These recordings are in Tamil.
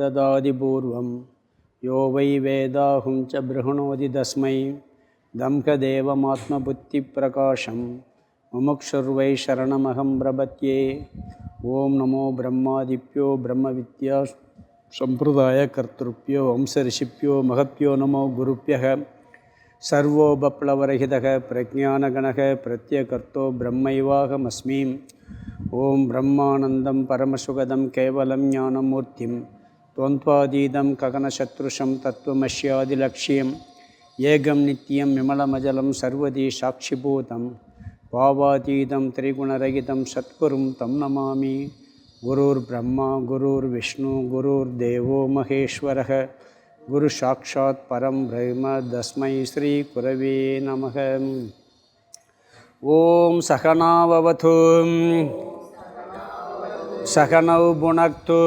ददाति पूर्वं यो वै वेदाहुं च बृहणोति तस्मै दम्भदेवमात्मबुद्धिप्रकाशं मुमुक्षुर्वै शरणमहं प्रपद्ये। ओं नमो ब्रह्मादिभ्यो ब्रह्मविद्या संप्रदायकर्तृभ्यो वंशऋषिभ्यो महभ्यो नमो गुरुभ्यः। सर्वोपप्लवरहितः प्रज्ञानगणः प्रत्यकर्तो ब्रह्मैवाहमस्मि। ओं ब्रह्मानन्दं परमसुखदं केवलं ज्ञानमूर्तिं त्वन्त्वातीतं गगनशत्रुषं तत्त्वमस्यादिलक्ष्यम् एकं नित्यं विमलमजलं सर्वदी साक्षिभूतं भावातीतं त्रिगुणरहितं सद्गुरुं तं नमामि। गुरुर्ब्रह्मा गुरुर्विष्णु गुरुर्देवो महेश्वरः गुरुसाक्षात् परं ब्रह्म तस्मै श्रीगुरवे नमः। ओं सहना भवतु सहनौ भुनक्तु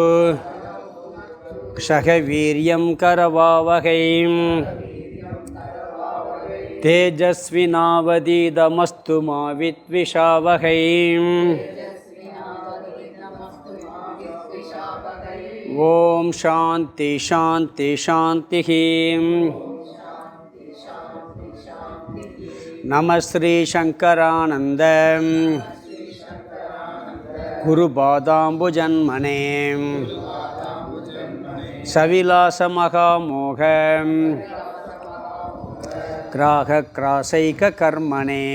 सह वीर्यं करवावहै तेजस्विनावधीतमस्तु मा विद्विषावहै। ओम शांति शांति शांति। नमः श्री शंकरानंद गुरुपादाम्बुजन्मने सविलास महामोह ग्राह क्रासैक कर्मणे।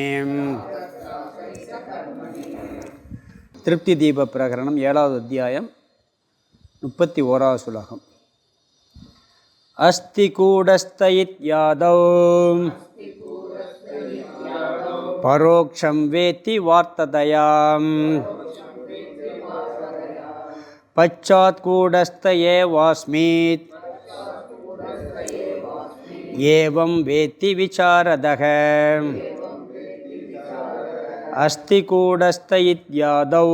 திருப்தி தீப பிரகரணம் 7வது அத்தியாயம் 31வது சுலகம். அஸ்தி கூடஸ்தயித் யாதௌ பரோக்ஷம் வேத்தி வார்த்ததயாம் பச்சாத் கூடஸ்த ஏவாஸ்மித் ஏவம் வேத்தி விசாரதக. அஸ்தி கூடஸ்த இத்யாதௌ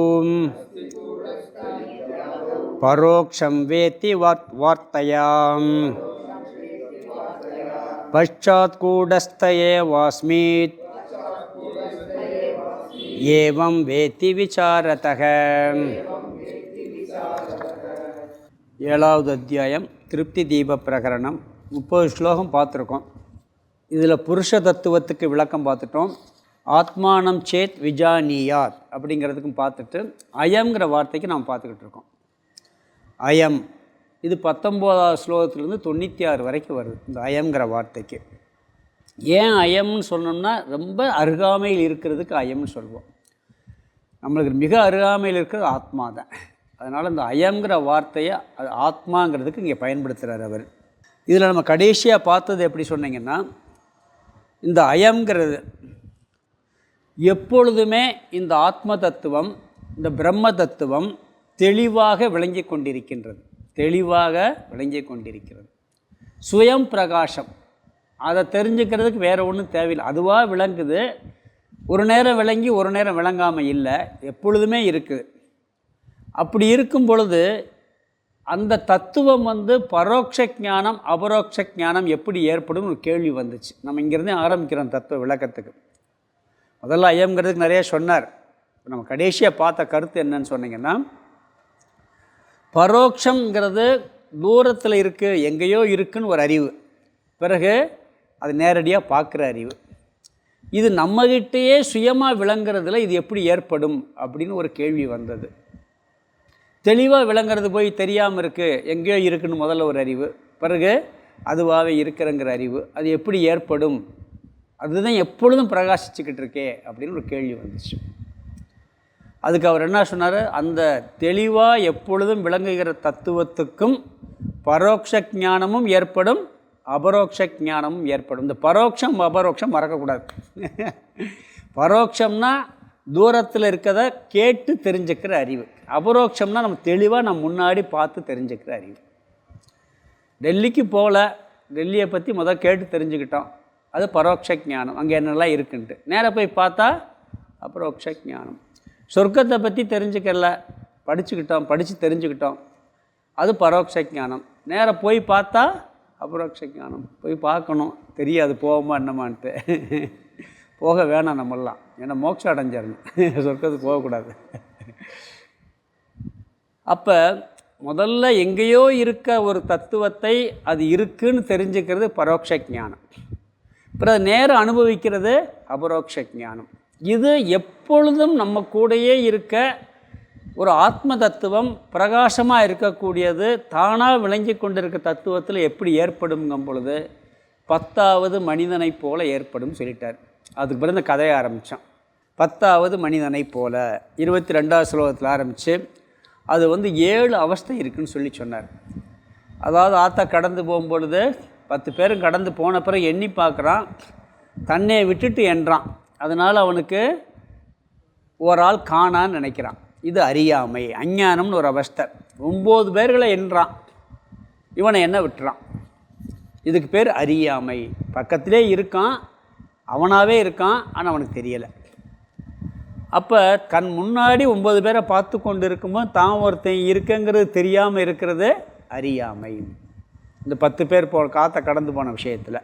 பரோக்ஷம் வேத்தி வார்த்தயாம் பச்சாத் கூடஸ்த ஏவாஸ்மித் ஏவம் வேத்தி விசாரதக. 7வது அத்தியாயம் திருப்தி தீப பிரகரணம். 30 ஸ்லோகம் பார்த்துருக்கோம். இதில் புருஷ தத்துவத்துக்கு விளக்கம் பார்த்துட்டோம். ஆத்மானம் சேத் விஜானியாத் அப்படிங்கிறதுக்கும் பார்த்துட்டு அயம்ங்கிற வார்த்தைக்கு நாம் பார்த்துக்கிட்டு இருக்கோம். அயம் இது 19வது ஸ்லோகத்திலேருந்து 96 வரைக்கும் வருது இந்த அயம்ங்கிற வார்த்தைக்கு. ஏன் அயம்னு சொன்னோம்னா ரொம்ப அருகாமையில் இருக்கிறதுக்கு அயம்னு சொல்லுவோம். நம்மளுக்கு மிக அருகாமையில் இருக்கிறது ஆத்மா தான். அதனால் இந்த அயம்ங்கிற வார்த்தையை அது ஆத்மாங்கிறதுக்கு இங்கே பயன்படுத்துகிறார் அவர். இதில் நம்ம கடைசியாக பார்த்தது எப்படி சொன்னீங்கன்னா, இந்த அயம்ங்கிறது எப்பொழுதுமே இந்த ஆத்ம தத்துவம் இந்த பிரம்ம தத்துவம் தெளிவாக விளங்கி கொண்டிருக்கின்றது. தெளிவாக விளங்கி கொண்டிருக்கிறது. சுயம் பிரகாசம். அதை தெரிஞ்சுக்கிறதுக்கு வேறு ஒன்றும் தேவையில்லை. அதுவாக விளங்குது. ஒரு நேரம் விளங்கி ஒரு நேரம் விளங்காமல் இல்லை, எப்பொழுதுமே இருக்குது. அப்படி இருக்கும் பொழுது அந்த தத்துவம் பரோட்ச ஞானம் அபரோக்ஷ ஞானம் எப்படி ஏற்படும் ஒரு கேள்வி வந்துச்சு. நம்ம இங்கேருந்தே ஆரம்பிக்கிறோம் தத்துவ விளக்கத்துக்கு. முதல்ல ஐயம்ங்கிறதுக்கு நிறைய சொன்னார். நம்ம கடைசியாக பார்த்த கருத்து என்னன்னு சொன்னீங்கன்னா, பரோட்சங்கிறது தூரத்தில் இருக்குது, எங்கேயோ இருக்குன்னு ஒரு அறிவு. பிறகு அது நேரடியாக பார்க்குற அறிவு. இது நம்மகிட்டேயே சுயமாக விளங்குறதுல இது எப்படி ஏற்படும் அப்படின்னு ஒரு கேள்வி வந்தது. தெளிவாக விளங்குறது போய் தெரியாமல் இருக்குது, எங்கேயோ இருக்குன்னு முதல்ல ஒரு அறிவு. பிறகு அதுவாகவே இருக்கிறங்கிற அறிவு. அது எப்படி ஏற்படும்? அதுதான் எப்பொழுதும் பிரகாசிச்சுக்கிட்டு இருக்கே அப்படின்னு ஒரு கேள்வி வந்துச்சு. அதுக்கு அவர் என்ன சொன்னார், அந்த தெளிவாக எப்பொழுதும் விளங்குகிற தத்துவத்துக்கும் பரோட்ச ஞானமும் ஏற்படும் அபரோக்ஷ ஞானமும் ஏற்படும். இந்த பரோட்சம் அபரோக்ஷம் மறக்கக்கூடாது. பரோட்சம்னா தூரத்தில் இருக்கிறத கேட்டு தெரிஞ்சுக்கிற அறிவு. அபரோக்ஷம்னா நம்ம தெளிவாக நம்ம முன்னாடி பார்த்து தெரிஞ்சுக்கிற அறிவு. டெல்லிக்கு போகல, டெல்லியை பற்றி முதல் கேட்டு தெரிஞ்சுக்கிட்டோம், அது பரோட்ச ஞானம். அங்கே என்னெல்லாம் இருக்குன்ட்டு நேராக போய் பார்த்தா அபரோக்ஷ ஞானம். சொர்க்கத்தை பற்றி தெரிஞ்சுக்கல, படித்து தெரிஞ்சுக்கிட்டோம், அது பரோட்ச ஞானம். நேராக போய் பார்த்தா அபரோக்ஷ ஞானம். போய் பார்க்கணும், தெரியாது போவோமா என்னமான்ட்டு. போக வேணாம் நம்மெல்லாம், ஏன்னா மோட்சம் அடைஞ்சிடணும், சொர்க்கத்துக்கு போகக்கூடாது. அப்போ முதல்ல எங்கேயோ இருக்க ஒரு தத்துவத்தை அது இருக்குன்னு தெரிஞ்சுக்கிறது பரோட்ச ஞானம். அப்புறம் நேரம் அனுபவிக்கிறது அபரோக்ஷ ஞானம். இது எப்பொழுதும் நம்ம கூடயே இருக்க ஒரு ஆத்ம தத்துவம் பிரகாசமாக இருக்கக்கூடியது, தானாக விளங்கி கொண்டிருக்க தத்துவத்தில் எப்படி ஏற்படுங்கும் பொழுது 10வது மனிதனை போல ஏற்படும் சொல்லிட்டார். அதுக்கு பிறகு இந்த கதையை ஆரம்பித்தான். 10வது மனிதனை போல 22வது ஸ்லோகத்தில் ஆரம்பித்து அது 7 அவஸ்தை இருக்குதுன்னு சொல்லி சொன்னார். அதாவது ஆத்தா கடந்து போகும்பொழுது 10 பேரும் கடந்து போன பிறகு எண்ணி பார்க்குறான், தன்னை விட்டுட்டு எண்றான். அதனால் அவனுக்கு ஒரு ஆள் காணான்னு நினைக்கிறான். இது அறியாமை, அஞ்ஞானம்னு ஒரு அவஸ்தை. 9 பேர்களை எண்றான், இவனை என்ன விட்டுறான். இதுக்கு பேர் அறியாமை. பக்கத்திலே இருக்கான், அவனாகவே இருக்கான், ஆனால் அவனுக்கு தெரியலை. அப்போ கண் முன்னாடி 9 பேரை பார்த்து கொண்டு இருக்கும்போது தான் ஒருத்தன் இருக்குங்கிறது தெரியாமல் இருக்கிறது அறியாமை. இந்த 10 பேர் காற்றை கடந்து போன விஷயத்தில்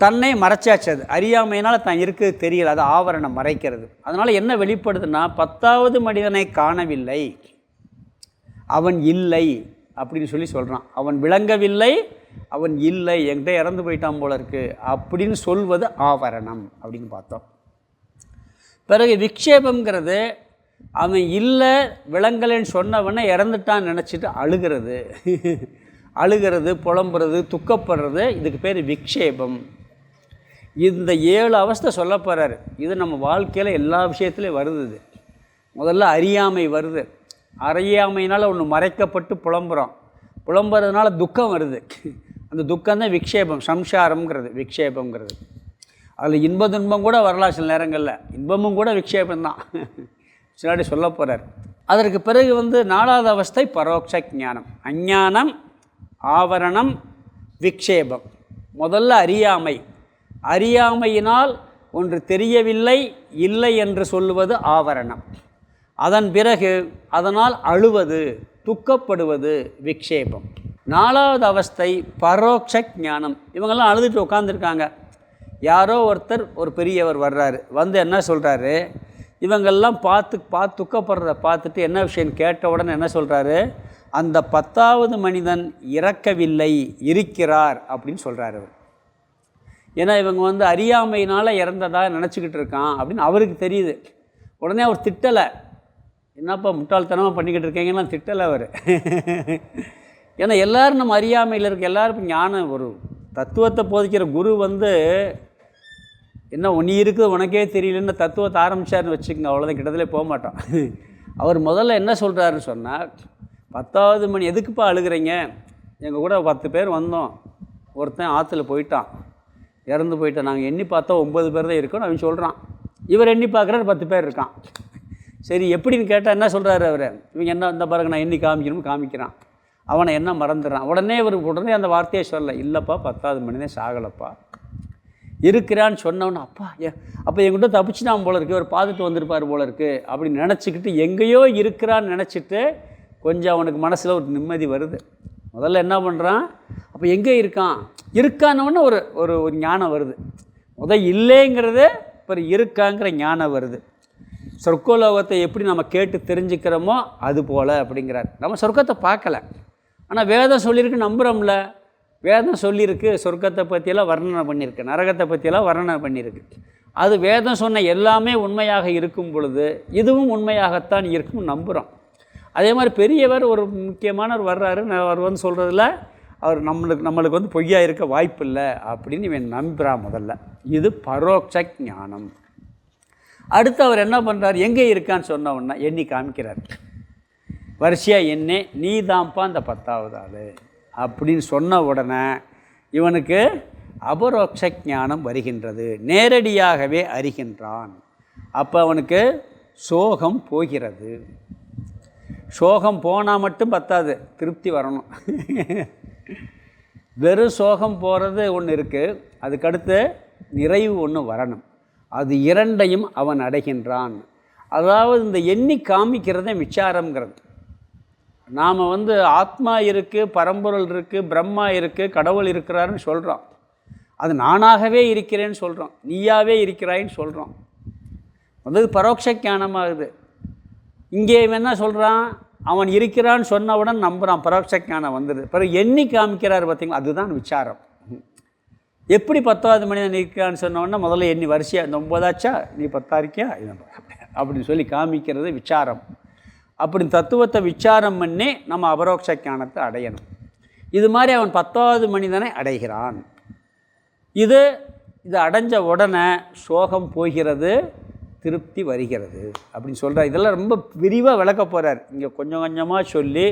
தன்னை மறைச்சாச்சு. அது அறியாமையினால் தான் இருக்குது தெரியல, அது ஆவரணம் மறைக்கிறது. அதனால் என்ன வெளிப்படுதுன்னா 10வது மனிதனை காணவில்லை, அவன் இல்லை அப்படின்னு சொல்லி சொல்கிறான். அவன் விளங்கவில்லை, அவன் இல்லை, என்கிட்ட இறந்து போயிட்டான் போல இருக்குது அப்படின்னு சொல்வது ஆவரணம் அப்படின்னு பார்த்தோம். பிறகு விக்ஷேபங்கிறது அவன் இல்லை விளங்கலைன்னு சொன்னவனை இறந்துட்டான்னு நினச்சிட்டு அழுகிறது, புலம்புறது, துக்கப்படுறது, இதுக்கு பேர் விக்ஷேபம். இந்த 7 அவஸ்தை சொல்ல போகிறாரு. இது நம்ம வாழ்க்கையில் எல்லா விஷயத்துலையும் வருது. முதல்ல அறியாமை வருது. அறியாமையினால் ஒன்று மறைக்கப்பட்டு புலம்புறதுனால துக்கம் வருது. அந்த துக்கம்தான் விக்ஷேபம், சம்சாரம்ங்கிறது விக்ஷேபங்கிறது. அதில் இன்ப துன்பம் கூட வரலாம் சில நேரங்களில், இன்பமும் கூட விக்ஷேபந்தான் சிலாடி சொல்ல போகிறார். அதற்கு பிறகு 4வது அவஸ்தை பரோட்ச ஞானம். அஞ்ஞானம், ஆவரணம், விக்ஷேபம். முதல்ல அறியாமை. அறியாமையினால் ஒன்று தெரியவில்லை, இல்லை என்று சொல்லுவது ஆவரணம். அதன் பிறகு அதனால் அழுவது, துக்கப்படுவது விக்ஷேபம். 4வது அவஸ்தை பரோட்ச ஞானம். இவங்கெல்லாம் அழுதுட்டு உட்காந்துருக்காங்க. யாரோ ஒருத்தர், ஒரு பெரியவர் வர்றாரு, என்ன சொல்கிறாரு, இவங்கெல்லாம் பார்த்து துக்கப்படுறத பார்த்துட்டு என்ன விஷயம் கேட்ட உடனே என்ன சொல்கிறாரு, அந்த 10வது மனிதன் இறக்கவில்லை, இருக்கிறார் அப்படின்னு சொல்கிறார் அவர். ஏன்னா இவங்க அறியாமையினால் இறந்ததா நினச்சிக்கிட்டு இருக்கான் அப்படின்னு அவருக்கு தெரியுது. உடனே அவர் திட்டலை, என்னப்பா முட்டாள்தனமாக பண்ணிக்கிட்டு இருக்கீங்கன்னா திட்டலை அவர். ஏன்னா எல்லோரும் நம்ம அறியாமையில் இருக்க, எல்லோரும் ஞானம், ஒரு தத்துவத்தை போதிக்கிற குரு என்ன நீ இருக்குது உனக்கே தெரியலன்னு தத்துவத்தை ஆரம்பித்தார்னு வச்சுக்கோங்க, அவ்வளோதான், கிட்டத்திலே போக மாட்டோம். அவர் முதல்ல என்ன சொல்கிறாருன்னு சொன்னால், 10வது மணி எதுக்குப்பா அழுகிறீங்க, எங்கள் கூட 10 பேர் வந்தோம், ஒருத்தன் ஆற்றுல போயிட்டான், இறந்து போயிட்டான், நாங்கள் எண்ணி பார்த்தா 9 பேர் தான் இருக்கோன்னு அவன் சொல்கிறான். இவர் எண்ணி பார்க்குறாரு 10 பேர் இருக்கான். சரி எப்படின்னு கேட்டால் என்ன சொல்கிறாரு அவர், இவங்க என்ன இந்த பாருங்க நான் எண்ணி காமிக்கிறான், அவனை என்ன மறந்துடுறான். உடனே அந்த வார்த்தையை சொல்ல, இல்லைப்பா 10வது மனிதன் சாகலப்பா, இருக்கிறான்னு சொன்னவொன்னே அப்போ என்கிட்ட தப்பிச்சுட்டான் போல இருக்குது, அவர் பார்த்துட்டு வந்திருப்பார் போல இருக்குது அப்படின்னு நினச்சிக்கிட்டு எங்கேயோ இருக்கிறான்னு நினச்சிட்டு கொஞ்சம் அவனுக்கு மனசில் ஒரு நிம்மதி வருது. முதல்ல என்ன பண்ணுறான், அப்போ எங்கே இருக்கானவொன்னே ஒரு ஞானம் வருது. இல்லைங்கிறது இப்போ இருக்காங்கிற ஞானம் வருது. சொர்க்கலோகத்தை எப்படி நம்ம கேட்டு தெரிஞ்சுக்கிறோமோ அது போல் அப்படிங்கிறார். நம்ம சொர்க்கத்தை பார்க்கல, ஆனால் வேதம் சொல்லியிருக்கு, நம்புகிறோம்ல. வேதம் சொல்லியிருக்கு, சொர்க்கத்தை பற்றியெல்லாம் வர்ணனை பண்ணியிருக்கு, நரகத்தை பற்றியெல்லாம் வர்ணனை பண்ணியிருக்கு. அது வேதம் சொன்ன எல்லாமே உண்மையாக இருக்கும் பொழுது இதுவும் உண்மையாகத்தான் இருக்கும் நம்புகிறோம். அதே மாதிரி பெரியவர் ஒரு முக்கியமானவர் வர்றாரு, அவர் சொல்கிறதுல அவர் நம்மளுக்கு பொய்யா இருக்க வாய்ப்பு இல்லை அப்படின்னு இவன் நம்புகிறான். முதல்ல இது பரோட்ச ஞானம். அடுத்து அவர் என்ன பண்ணுறார், எங்கே இருக்கான்னு சொன்ன உடனே எண்ணி காமிக்கிறார். வரிசையாக எண்ணே நீ தான்ப்பா அந்த 10வது ஆள் அப்படின்னு சொன்ன உடனே இவனுக்கு அபரோக்ஷ ஞானம் வருகின்றது, நேரடியாகவே அறிகின்றான். அப்போ அவனுக்கு சோகம் போகிறது. சோகம் போனால் மட்டும் பத்தாது, திருப்தி வரணும். வெறும் சோகம் போகிறது ஒன்று இருக்குது, அதுக்கடுத்து நிறைவு ஒன்று வரணும். அது இரண்டையும் அவன் அடைகின்றான். அதாவது இந்த எண்ணி காமிக்கிறதே விசாரம்ங்கிறது. நாம் ஆத்மா இருக்குது, பரம்பொருள் இருக்குது, பிரம்மா இருக்குது, கடவுள் இருக்கிறாருன்னு சொல்கிறோம். அது நானாகவே இருக்கிறேன்னு சொல்கிறோம், நீயாவே இருக்கிறாயின்னு சொல்கிறோம். பரோட்ச ஞானமாகுது. இங்கே இவன் என்ன சொல்கிறான், அவன் இருக்கிறான்னு சொன்னவுடன் நம்புகிறான், பரோட்ச ஞானம் வந்துடுது. பிறகு எண்ணி காமிக்கிறார் பார்த்தீங்களா, அதுதான் விசாரம். எப்படி 10வது மனிதன் இருக்கிறான்னு சொன்னோன்னா முதல்ல எண்ணி வரிசையாக இந்த 9ஆச்சா, நீ 10ஆ இருக்கியா, அப்படின்னு சொல்லி காமிக்கிறது விசாரம். அப்படி தத்துவத்தை விசாரம் பண்ணி நம்ம அபரோக்ஷ ஞானத்தை அடையணும். இது மாதிரி அவன் 10வது மனிதனை அடைகிறான். இது அடைஞ்ச உடனே சோகம் போகிறது, திருப்தி வருகிறது அப்படின்னு சொல்கிறார். இதெல்லாம் ரொம்ப விரிவாக விளக்க போகிறார். இங்கே கொஞ்சம் கொஞ்சமாக சொல்லி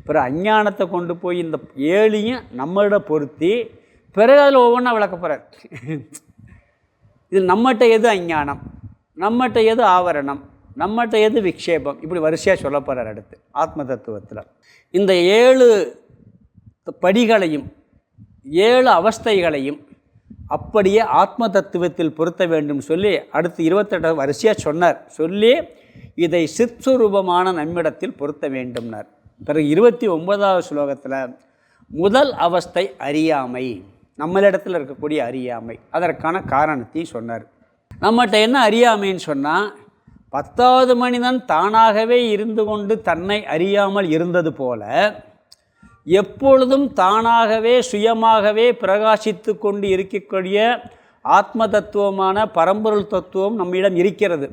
பிறகு அஞ்ஞானத்தை கொண்டு போய் இந்த 7ஐயும் நம்மளோட பொருத்தி பிறகு அதில் ஒவ்வொன்றா விளக்க போகிறார். இது நம்மகிட்ட எது அஞ்ஞானம், நம்மகிட்ட எது ஆவரணம், நம்மகிட்ட எது விக்ஷேபம், இப்படி வரிசையாக சொல்ல போகிறார். அடுத்து ஆத்ம தத்துவத்தில் இந்த 7 படிகளையும் 7 அவஸ்தைகளையும் அப்படியே ஆத்ம தத்துவத்தில் பொருத்த வேண்டும் சொல்லி அடுத்து 28 வரிசையாக சொன்னார். சொல்லி இதை சிற்சுரூபமான நம்மிடத்தில் பொருத்த வேண்டும்னார். பிறகு 29வது ஸ்லோகத்தில் முதல் அவஸ்தை அறியாமை, நம்மளிடத்தில் இருக்கக்கூடிய அறியாமை, அதற்கான காரணத்தையும் சொன்னார். நம்மகிட்ட என்ன அறியாமைன்னு சொன்னால், 10வது மனிதன் தானாகவே இருந்து கொண்டு தன்னை அறியாமல் இருந்தது போல எப்பொழுதும் தானாகவே சுயமாகவே பிரகாசித்து கொண்டு இருக்கக்கூடிய ஆத்ம தத்துவமான பரம்பொருள் தத்துவம் நம்மிடம் இருக்கிறது.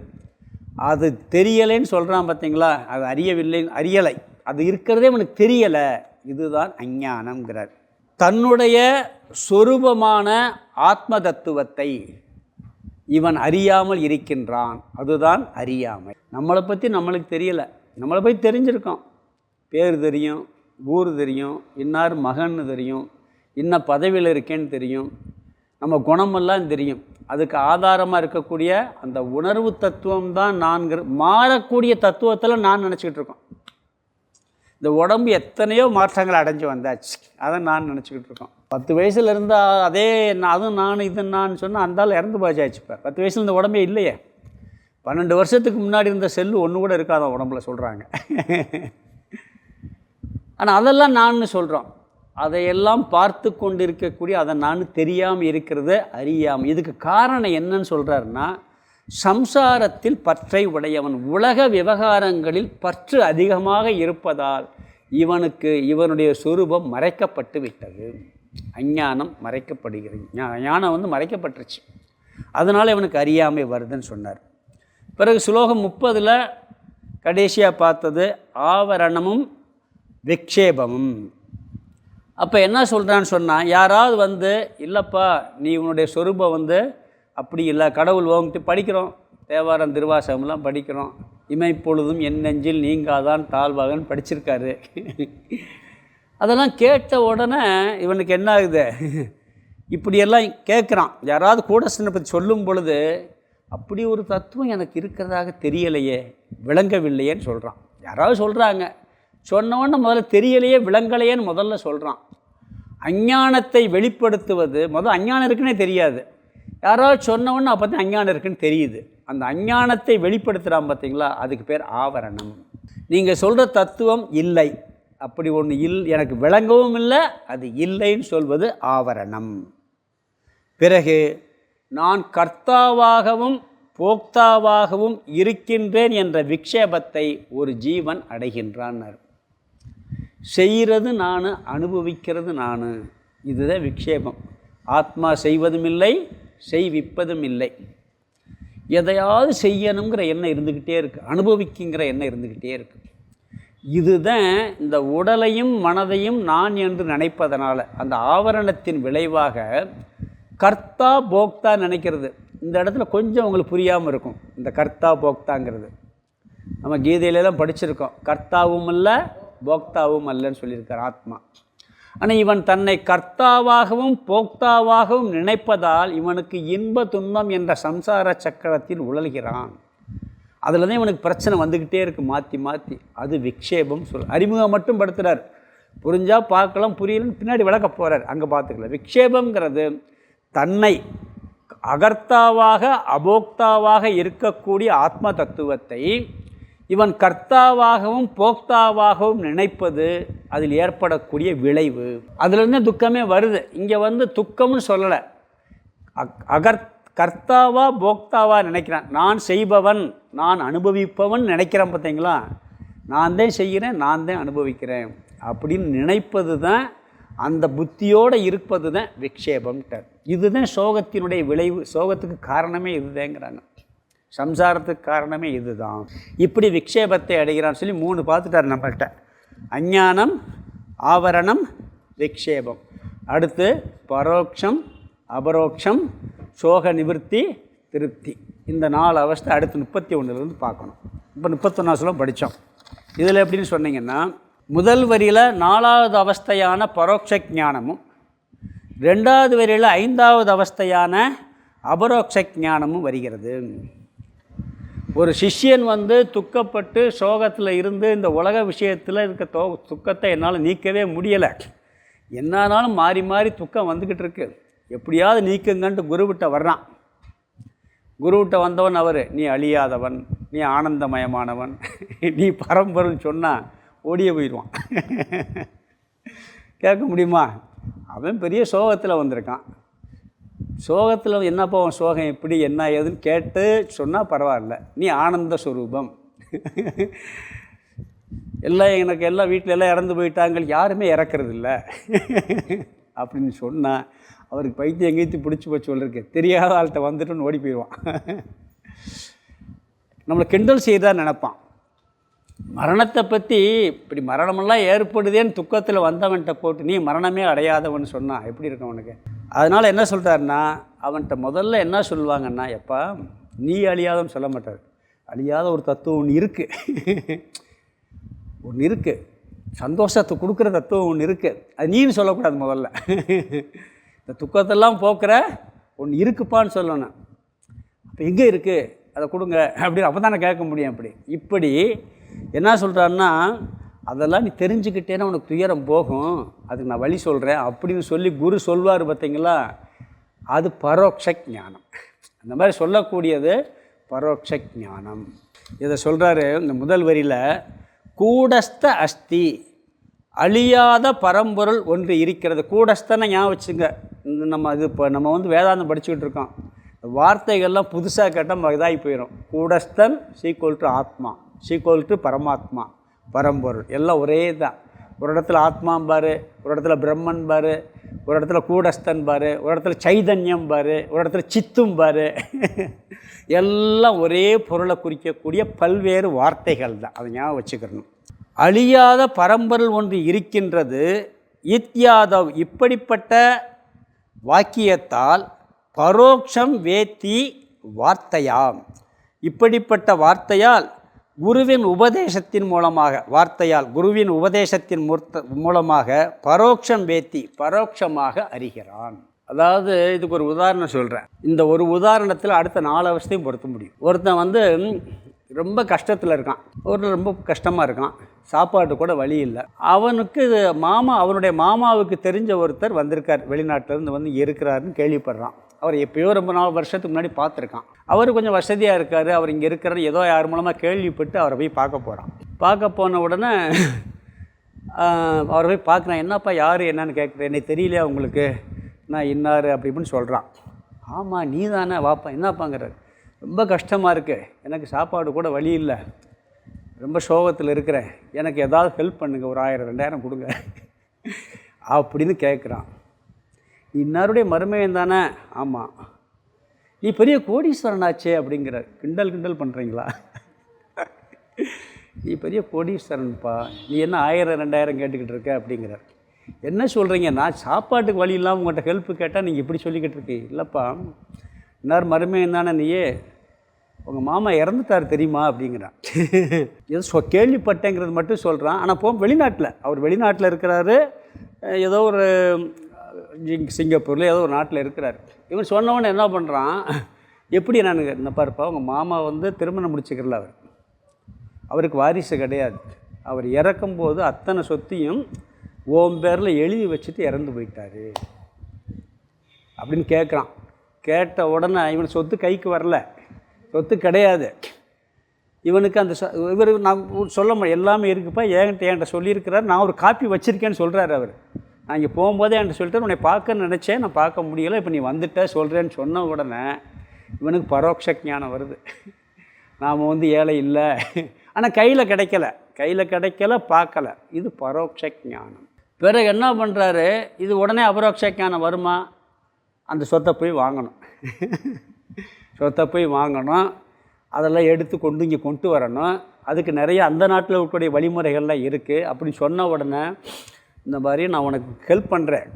அது தெரியலைன்னு சொல்கிறான் பார்த்தீங்களா, அது அறியலை, அது இருக்கிறதே அவனுக்கு தெரியலை. இதுதான் அஞ்ஞானம்ங்கிறார். தன்னுடைய சொரூபமான ஆத்ம தத்துவத்தை இவன் அறியாமல் இருக்கின்றான், அதுதான் அறியாமை. நம்மளை பற்றி நம்மளுக்கு தெரியலை, நம்மளை பற்றி தெரிஞ்சிருக்கோம், பேர் தெரியும், ஊர் தெரியும், இன்னார் மகன்னு தெரியும், இன்ன பதவியில் இருக்கேன்னு தெரியும், நம்ம குணமெல்லாம் தெரியும். அதுக்கு ஆதாரமாக இருக்கக்கூடிய அந்த உணர்வு தத்துவம் தான் மாறக்கூடிய தத்துவத்தில் நான் நினச்சிக்கிட்டு இருக்கோம். இந்த உடம்பு எத்தனையோ மாற்றங்கள் அடைஞ்சு வந்தாச்சு, அதை நான் நினச்சிக்கிட்டு இருக்கோம். 10 வயசில் இருந்தால் அதே அதுவும் நான் இது நான் சொன்னால் அந்தாலும் இறந்து போச்சாச்சு. இப்போ 10 வயசில் இந்த உடம்பே இல்லையே. 12 வருஷத்துக்கு முன்னாடி இருந்த செல்லு ஒன்று கூட இருக்காத உடம்புல சொல்கிறாங்க. ஆனால் அதெல்லாம் நான் சொல்கிறோம். அதையெல்லாம் பார்த்து கொண்டு இருக்கக்கூடிய அதை நான் தெரியாமல் இருக்கிறது அறியாமல். இதுக்கு காரணம் என்னன்னு சொல்கிறாருன்னா, சம்சாரத்தில் பற்றை உடையவன், உலக விவகாரங்களில் பற்று அதிகமாக இருப்பதால் இவனுடைய சொரூபம் மறைக்கப்பட்டு விட்டது. அஞ்ஞானம் மறைக்கப்படுகிறது, ஞானம் மறைக்கப்பட்டுருச்சு. அதனால் இவனுக்கு அறியாமை வருதுன்னு சொன்னார். பிறகு ஸ்லோகம் 30 கடைசியாக பார்த்தது ஆவரணமும் விக்ஷேபமும். அப்போ என்ன சொல்கிறான்னு சொன்னால், யாராவது இல்லைப்பா நீ உன்னுடைய சொரூபம் அப்படி இல்லை, கடவுள் ஓங்கிட்டு படிக்கிறோம், தேவாரம் திருவாசகம்லாம் படிக்கிறோம், இமைப்பொழுதும் என் நெஞ்சில் நீங்காதான் தாழ்வாகன்னு படிச்சிருக்காரு. அதெல்லாம் கேட்ட உடனே இவனுக்கு என்ன ஆகுது, இப்படியெல்லாம் கேட்குறான். யாராவது கூடசனை பற்றி சொல்லும் பொழுது அப்படி ஒரு தத்துவம் எனக்கு இருக்கிறதாக தெரியலையே, விளங்கவில்லையேன்னு சொல்கிறான். யாராவது சொல்கிறாங்க, சொன்னவொன்னே முதல்ல தெரியலையே விளங்கலையேன்னு முதல்ல சொல்கிறான். அஞ்ஞானத்தை வெளிப்படுத்துவது அஞ்ஞானம் இருக்குன்னே தெரியாது, யாராவது சொன்னவொன்னே அப்போ தான் அஞ்ஞானம் இருக்குன்னு தெரியுது. அந்த அஞ்ஞானத்தை வெளிப்படுத்துகிறான் பார்த்தீங்களா, அதுக்கு பேர் ஆவரணம். நீங்கள் சொல்கிற தத்துவம் இல்லை, அப்படி ஒன்று எனக்கு விளங்கவும் இல்லை, அது இல்லைன்னு சொல்வது ஆவரணம். பிறகு நான் கர்த்தாவாகவும் போக்தாவாகவும் இருக்கின்றேன் என்ற விக்ஷேபத்தை ஒரு ஜீவன் அடைகின்றான். செய்கிறது நான், அனுபவிக்கிறது நான், இதுதான் விக்ஷேபம். ஆத்மா செய்வதும் இல்லை, செய்விப்பதும் இல்லை. எதையாவது செய்யணுங்கிற எண்ணம் இருந்துக்கிட்டே இருக்குது, அனுபவிக்குங்கிற எண்ணம் இருந்துக்கிட்டே இருக்குது. இதுதான் இந்த உடலையும் மனதையும் நான் என்று நினைப்பதனால அந்த ஆவரணத்தின் விளைவாக கர்த்தா போக்தா நினைக்கிறது. இந்த இடத்துல கொஞ்சம் உங்களுக்கு புரியாமல் இருக்கும். இந்த கர்த்தா போக்தாங்கிறது நம்ம கீதையிலலாம் படிச்சிருக்கோம். கர்த்தாவும் இல்லை போக்தாவும் அல்லன்னு சொல்லியிருக்கார் ஆத்மா. ஆனால் இவன் தன்னை கர்த்தாவாகவும் போக்தாவாகவும் நினைப்பதால் இவனுக்கு இன்ப துன்பம் என்ற சம்சார சக்கரத்தில் உழல்கிறான். அதில் தான் இவனுக்கு பிரச்சனை வந்துக்கிட்டே இருக்குது மாற்றி மாற்றி. அது விக்ஷேபம் அறிமுகம் மட்டும் படுத்துகிறார். புரிஞ்சால் பார்க்கலாம், புரியலன்னு பின்னாடி விளக்க போகிறார், அங்கே பார்த்துக்கலாம். விக்ஷேபங்கிறது தன்னை அகர்த்தாவாக அபோக்தாவாக இருக்கக்கூடிய ஆத்ம தத்துவத்தை இவன் கர்த்தாவாகவும் போக்தாவாகவும் நினைப்பது, அதில் ஏற்படக்கூடிய விளைவு. அதிலிருந்து துக்கமே வருது. இங்கே துக்கம்னு சொல்லலை, கர்த்தாவா போக்தாவா நினைக்கிறான். நான் செய்பவன், நான் அனுபவிப்பவன் நினைக்கிறான் பார்த்தீங்களா. நான் தான் செய்கிறேன், நான் தான் அனுபவிக்கிறேன் அப்படின்னு நினைப்பது தான், அந்த புத்தியோடு இருப்பது தான் விக்ஷேபம்ட்டார். இதுதான் சோகத்தினுடைய விளைவு. சோகத்துக்கு காரணமே இதுதாங்கிறாங்க. சம்சாரத்துக்கு காரணமே இதுதான். இப்படி விக்ஷேபத்தை அடைகிறான்னு சொல்லி 3 பார்த்துட்டார் நம்மள்கிட்ட. அஞ்ஞானம், ஆவரணம், விக்ஷேபம். அடுத்து பரோட்சம், அபரோக்ஷம், சோக நிவர்த்தி, திருப்தி. இந்த 4 அவஸ்தை அடுத்து 31லேருந்து பார்க்கணும். இப்போ 31 சொல்லம் படித்தோம். இதில் எப்படின்னு சொன்னீங்கன்னா, முதல் வரியில் 4வது அவஸ்தையான பரோட்ச ஞானமும், 2வது வரியில் 5வது அவஸ்தையான அபரோக்ஷ ஞானமும் வருகிறது. ஒரு சிஷ்யன் துக்கப்பட்டு சோகத்தில் இருந்து இந்த உலக விஷயத்தில் இருக்க துக்கத்தை என்னால் நீக்கவே முடியலை, என்னானாலும் மாறி மாறி துக்கம் வந்துக்கிட்டு இருக்கு, எப்படியாவது நீக்குங்கன்ட்டு குருவிட்ட வர்றான். குருவிட்ட வந்தவன் அவர், நீ அழியாதவன், நீ ஆனந்தமயமானவன், நீ பரம்பொருள்னு சொன்னால் ஓடியே போயிடுவான். கேட்க முடியுமா? அவன் பெரிய சோகத்தில் வந்திருக்கான். சோகத்தில் என்னப்பா அவன் சோகம் எப்படி என்ன ஏதுன்னு கேட்டு சொன்னால் பரவாயில்ல, நீ ஆனந்த ஸ்வரூபம், எல்லாம் எனக்கு எல்லாம் வீட்டில் எல்லாம் இறந்து போயிட்டாங்க, யாருமே இறக்கிறது இல்லை அப்படின்னு சொன்னால் அவருக்கு பைத்தியம் எங்கேத்தி பிடிச்சி போச்சு சொல்லிருக்கு. தெரியாத ஆள்கிட்ட வந்துட்டுன்னு ஓடி போயிடுவான். நம்மளை கிண்டல் செய்தால் நினைப்பான். மரணத்தை பற்றி இப்படி மரணமெல்லாம் ஏற்படுதேன்னு துக்கத்தில் வந்தவன்கிட்ட போட்டு நீ மரணமே அடையாதவன் சொன்னால் எப்படி இருக்கும் அவனுக்கு? அதனால் என்ன சொல்கிறாருன்னா, அவன்கிட்ட முதல்ல என்ன சொல்லுவாங்கன்னா, எப்பா நீ அழியாதவன்னு சொல்ல மாட்டார், அழியாத ஒரு தத்துவம் ஒன்று இருக்குது, ஒன்று இருக்குது, சந்தோஷத்தை கொடுக்குற தத்துவம் ஒன்று இருக்குது, அது நீன்னு சொல்லக்கூடாது. முதல்ல இந்த துக்கத்தெல்லாம் போக்குற ஒன்று இருக்குப்பான்னு சொல்லணும். அப்போ எங்கே இருக்குது அதை கொடுங்க அப்படின்னு அப்போ தானே கேட்க முடியும். இப்படி என்ன சொல்கிறான்னா, அதெல்லாம் நீ தெரிஞ்சுக்கிட்டேன்னா உனக்கு துயரம் போகும், அதுக்கு நான் வழி சொல்கிறேன் அப்படின்னு சொல்லி குரு சொல்வார். பார்த்தீங்களா, அது பரோட்ச ஞானம். அந்த மாதிரி சொல்லக்கூடியது பரோட்ச ஞானம். இதை சொல்கிறாரு இந்த முதல் வரியில், கூடஸ்த அஸ்தி, அழியாத பரம்பொருள் ஒன்று இருக்கிறது. கூடஸ்தனை ஞாபகம் வச்சுங்க. நம்ம இது இப்போ நம்ம வேதாந்தம் படிச்சுக்கிட்டு இருக்கோம், வார்த்தைகள்லாம் புதுசாக கேட்டால் நம்ம இதாகி போயிடும். கூடஸ்தன் சீக்வல் டு ஆத்மா, சீக்வல் டு பரமாத்மா, பரம்பொருள் எல்லாம் ஒரே தான். ஒரு இடத்துல ஆத்மான் பாரு, ஒரு இடத்துல பிரம்மன் பாரு, ஒரு இடத்துல கூடஸ்தன் பாரு, ஒரு இடத்துல சைதன்யம் பாரு, ஒரு இடத்துல சித்தும் பாரு, எல்லாம் ஒரே பொருளை குறிக்கக்கூடிய பல்வேறு வார்த்தைகள் தான். அதை ஞாபகம் வச்சுக்கிறணும். அழியாத பரம்பொருள் ஒன்று இருக்கின்றது, இத்யாதவ், இப்படிப்பட்ட வாக்கியத்தால் பரோட்சம் வேத்தி வார்த்தையாம், இப்படிப்பட்ட வார்த்தையால் குருவின் உபதேசத்தின் மூலமாக, வார்த்தையால் குருவின் உபதேசத்தின் மூலமாக பரோட்சம் வேத்தி, பரோட்சமாக அறிகிறான். அதாவது இதுக்கு ஒரு உதாரணம் சொல்கிறேன். இந்த ஒரு உதாரணத்தில் அடுத்த 4 அவஸ்தையும் பொருத்த முடியும். ஒருத்தன் ரொம்ப கஷ்டத்தில் இருக்கான், ஒருத்தர் ரொம்ப கஷ்டமாக இருக்கான், சாப்பாட்டு கூட வழி இல்லை. அவனுக்கு அவனுடைய மாமாவுக்கு தெரிஞ்ச ஒருத்தர் வந்திருக்கார், வெளிநாட்டிலேருந்து இருக்கிறாருன்னு கேள்விப்படுறான். அவர் எப்போயோ ரொம்ப 4 வருஷத்துக்கு முன்னாடி பார்த்துருக்கான். அவர் கொஞ்சம் வசதியாக இருக்கார், அவர் இங்கே இருக்கிறார், ஏதோ யார் மூலமாக கேள்விப்பட்டு அவரை போய் பார்க்க போகிறான். பார்க்க போன உடனே அவரை போய் பார்க்குறான். என்னப்பா யார் என்னன்னு கேட்குறேன், என்னை தெரியலையா உங்களுக்கு, நான் இன்னார் அப்படி இப்படின்னு சொல்கிறான். ஆமாம் நீ தானே, வாப்பா என்னப்பாங்கிறார். ரொம்ப கஷ்டமாக இருக்குது, எனக்கு சாப்பாடு கூட வழி இல்லை, ரொம்ப சோகத்தில் இருக்கிறேன், எனக்கு ஏதாவது ஹெல்ப் பண்ணுங்கள், ஒரு 1000 2000 கொடுங்க அப்படின்னு கேட்குறான். இன்னாருடைய மருமையன் தானே? ஆமாம். நீ பெரிய கோடீஸ்வரன் ஆச்சே அப்படிங்கிறார். கிண்டல் பண்ணுறீங்களா? நீ பெரிய கோடீஸ்வரன்ப்பா, நீ என்ன 1000 2000 கேட்டுக்கிட்டு இருக்க அப்படிங்கிறார். என்ன சொல்கிறீங்க, நான் சாப்பாட்டுக்கு வழி இல்லாமல் உங்கள்கிட்ட ஹெல்ப்பு கேட்டால் நீங்கள் இப்படி சொல்லிக்கிட்டு இருக்கீங்க. இல்லைப்பா, இன்னார் மருமையன் தானே நீயே, உங்கள் மாமா இறந்துட்டார் தெரியுமா அப்படிங்கிறான். ஏதோ கேள்விப்பட்டேங்கிறது மட்டும் சொல்கிறான். ஆனால் வெளிநாட்டில், அவர் வெளிநாட்டில் இருக்கிறாரு, ஏதோ ஒரு சிங்கப்பூரில் ஏதோ ஒரு நாட்டில் இருக்கிறார். இவன் சொன்னவொன்னே என்ன பண்ணுறான், எப்படி நான் என்ன பார்ப்பா, உங்கள் மாமா திருமணம் முடிச்சுக்கிறல, அவருக்கு வாரிசு கிடையாது, அவர் இறக்கும்போது அத்தனை சொத்தையும் ஓம் பேரில் எழுதி வச்சுட்டு இறந்து போயிட்டார் அப்படின்னு கேட்குறான். கேட்ட உடனே இவன் சொத்து கைக்கு வரல, சொத்து கிடையாது இவனுக்கு. அந்த இவர் நான் சொல்ல முடியும், எல்லாமே இருக்குப்பா, என்கிட்ட சொல்லியிருக்கிறார், நான் ஒரு காப்பி வச்சுருக்கேன்னு சொல்கிறார் அவர். நான் இங்கே போகும்போதே என்கிட்ட சொல்லிட்டு உன்னை பார்க்க நினச்சேன், நான் பார்க்க முடியலை, இப்போ நீ வந்துட்ட சொல்கிறேன்னு சொன்ன உடனே இவனுக்கு பரோட்ச ஞானம் வருது. நாம் ஏழை இல்லை, ஆனால் கையில் கிடைக்கல, கையில் கிடைக்கல, பார்க்கல. இது பரோட்ச ஞானம். பிறகு என்ன பண்ணுறாரு, இது உடனே அபரோக்ஷ ஞானம் வருமா? அந்த சொத்தை போய் வாங்கணும். சொத்தை போய் வாங்கணும், அதெல்லாம் எடுத்து இங்கே கொண்டு வரணும். அதுக்கு நிறைய அந்த நாட்டில் இருக்கக்கூடிய வழிமுறைகள்லாம் இருக்குது. அப்படி சொன்ன உடனே இந்த மாதிரி நான் உனக்கு ஹெல்ப் பண்ணுறேன்,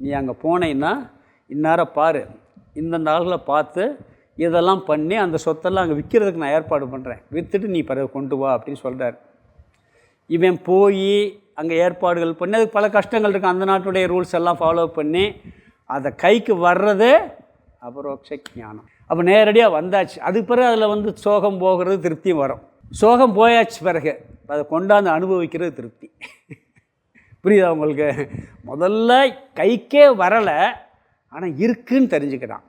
நீ அங்கே போனேன்னா இந்நேரம் பாரு, இந்த நாளில் பார்த்து இதெல்லாம் பண்ணி அந்த சொத்தெல்லாம் அங்கே விற்கிறதுக்கு நான் ஏற்பாடு பண்ணுறேன், விற்றுட்டு நீ பிறகு கொண்டு வா அப்படின்னு சொல்கிறார். இவன் போய் அங்கே ஏற்பாடுகள் பண்ணி அதுக்கு பல கஷ்டங்கள் இருக்குது. அந்த நாட்டுடைய ரூல்ஸ் எல்லாம் ஃபாலோ பண்ணி அதை கைக்கு வர்றது அபரோக்ஷ ஞானம். அப்போ நேரடியாக வந்தாச்சு. அதுக்கு பிறகு அதில் சோகம் போகிறது, திருப்தியும் வரும். சோகம் போயாச்சு பிறகு அதை கொண்டாந்து அனுபவிக்கிறது திருப்தி. புரியுதா உங்களுக்கு? முதல்ல கைக்கே வரலை, ஆனால் இருக்குன்னு தெரிஞ்சுக்கிறான்.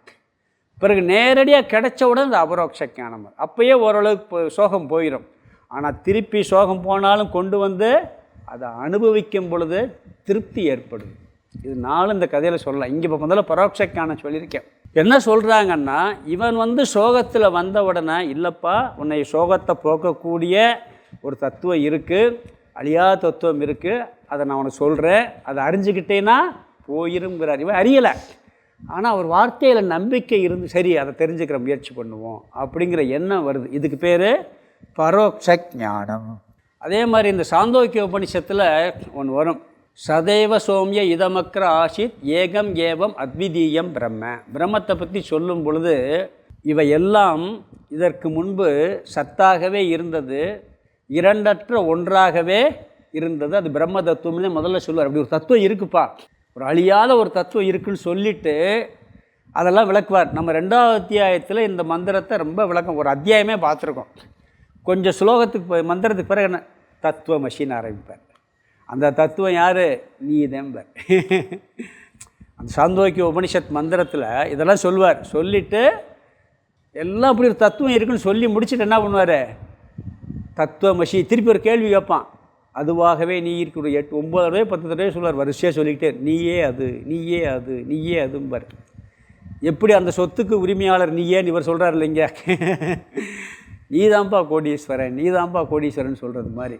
பிறகு நேரடியாக கிடைச்ச உடனே இந்த அபரோக்ஷ ஞானம் அப்போயே ஓரளவுக்கு சோகம் போயிடும். ஆனால் திருப்பி சோகம் போனாலும் கொண்டு வந்து அதை அனுபவிக்கும் பொழுது திருப்தி ஏற்படுது. இது நாளும் இந்த கதையில் சொல்லலாம். இங்கே இப்போ முதல்ல பரோட்ச ஞானம் சொல்லியிருக்கேன். என்ன சொல்கிறாங்கன்னா, இவன் சோகத்தில் வந்த உடனே, இல்லைப்பா உன்னை சோகத்தை போக்கக்கூடிய ஒரு தத்துவம் இருக்குது, அழியாத தத்துவம் இருக்குது, அதை நான் உனக்கு சொல்கிறேன், அதை அறிஞ்சிக்கிட்டேன்னா போயிருங்கிறார். இவன் அறியலை, ஆனால் அவர் வார்த்தையில் நம்பிக்கை இருந்து சரி அதை தெரிஞ்சுக்கிற முயற்சி பண்ணுவோம் அப்படிங்கிற எண்ணம் வருது. இதுக்கு பேர் பரோட்ச ஞானம். அதே மாதிரி இந்த சாந்தோக்கிய உபனிஷத்தில் ஒன்று வரும், சதைவ சோமிய இதமக்ர ஆசித் ஏகம் ஏவம் அத்விதீயம் பிரம்ம. பிரம்மத்தை பற்றி சொல்லும் பொழுது இவையெல்லாம் இதற்கு முன்பு சத்தாகவே இருந்தது, இரண்டற்ற ஒன்றாகவே இருந்தது, அது பிரம்ம தத்துவம்னு முதல்ல சொல்லுவார். அப்படி ஒரு தத்துவம் இருக்குப்பா, ஒரு அழியாத ஒரு தத்துவம் இருக்குன்னு சொல்லிவிட்டு அதெல்லாம் விளக்குவார். நம்ம 2வது அத்தியாயத்தில் இந்த மந்திரத்தை ரொம்ப விளக்கம், ஒரு அத்தியாயமே பார்த்துருக்கோம். கொஞ்சம் ஸ்லோகத்துக்கு மந்திரத்துக்கு பிறகு என்ன தத்துவ மஷின் ஆரம்பிப்பார். அந்த தத்துவம் யார்? நீதம்பர். அந்த சாந்தோக்கிய உபனிஷத் மந்திரத்தில் இதெல்லாம் சொல்லுவார். சொல்லிவிட்டு எல்லாம் அப்படி ஒரு தத்துவம் இருக்குன்னு சொல்லி முடிச்சுட்டு என்ன பண்ணுவார், தத்துவ மஷி திருப்பி ஒரு கேள்வி கேட்பான். அதுவாகவே நீ இருக்கிற 8 9 தடவை 10 தடவை சொல்லுவார். வரிசையாக சொல்லிக்கிட்டே நீயே அது, நீயே அது, நீயே அதும்பார். எப்படி அந்த சொத்துக்கு உரிமையாளர் நீயேன்னு இவர் சொல்கிறார் இல்லைங்க, நீதான்ப்பா கோடீஸ்வரன், நீதான்ப்பா கோடீஸ்வரன் சொல்கிறது மாதிரி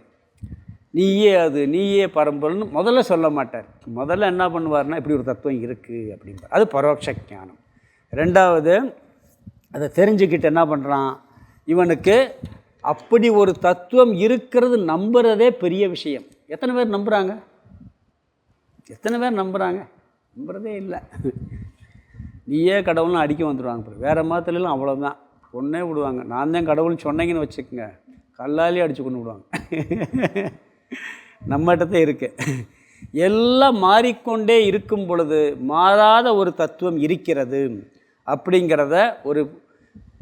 நீயே அது, நீயே பரம்பொருள்னு முதல்ல சொல்ல மாட்டார். முதல்ல என்ன பண்ணுவார்னா இப்படி ஒரு தத்துவம் இருக்குது அப்படிம்பார். அது பரோட்ச ஞானம். 2வது அதை தெரிஞ்சுக்கிட்டு என்ன பண்ணுறான், இவனுக்கு அப்படி ஒரு தத்துவம் இருக்கிறது நம்புறதே பெரிய விஷயம். எத்தனை பேர் நம்புகிறாங்க? எத்தனை பேர் நம்புகிறாங்க? நம்புறதே இல்லை. நீயே கடவுள்னு அடிக்க வந்துடுவாங்க. வேறு மதத்துலலாம் அவ்வளோதான், ஒன்றே விடுவாங்க. நான் தான் கடவுள்னு சொன்னீங்கன்னு வச்சுக்கோங்க, கல்லாலே அடித்து கொண்டு விடுவாங்க. நம்மகிட்டதான் இருக்குது. எல்லாம் மாறிக்கொண்டே இருக்கும் பொழுது மாறாத ஒரு தத்துவம் இருக்கிறது அப்படிங்கிறத ஒரு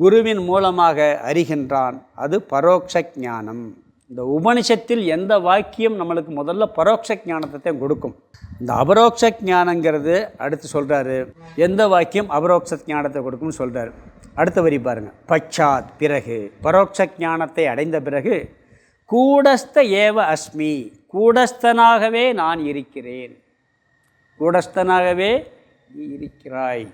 குருவின் மூலமாக அறிகின்றான். அது பரோட்ச ஞானம். இந்த உபனிஷத்தில் எந்த வாக்கியம் நம்மளுக்கு முதல்ல பரோட்ச ஞானத்தை கொடுக்கும். இந்த அபரோக்ஷ ஞானங்கிறது அடுத்து சொல்கிறாரு, எந்த வாக்கியம் அபரோக்ஷ ஞானத்தை கொடுக்கும்னு சொல்கிறார். அடுத்த வரி பாருங்கள், பச்சாத் பிறகு, பரோட்ச ஞானத்தை அடைந்த பிறகு கூடஸ்த ஏவ அஸ்மி, கூடஸ்தனாகவே நான் இருக்கிறேன், கூடஸ்தனாகவே நீ இருக்கிறாய்.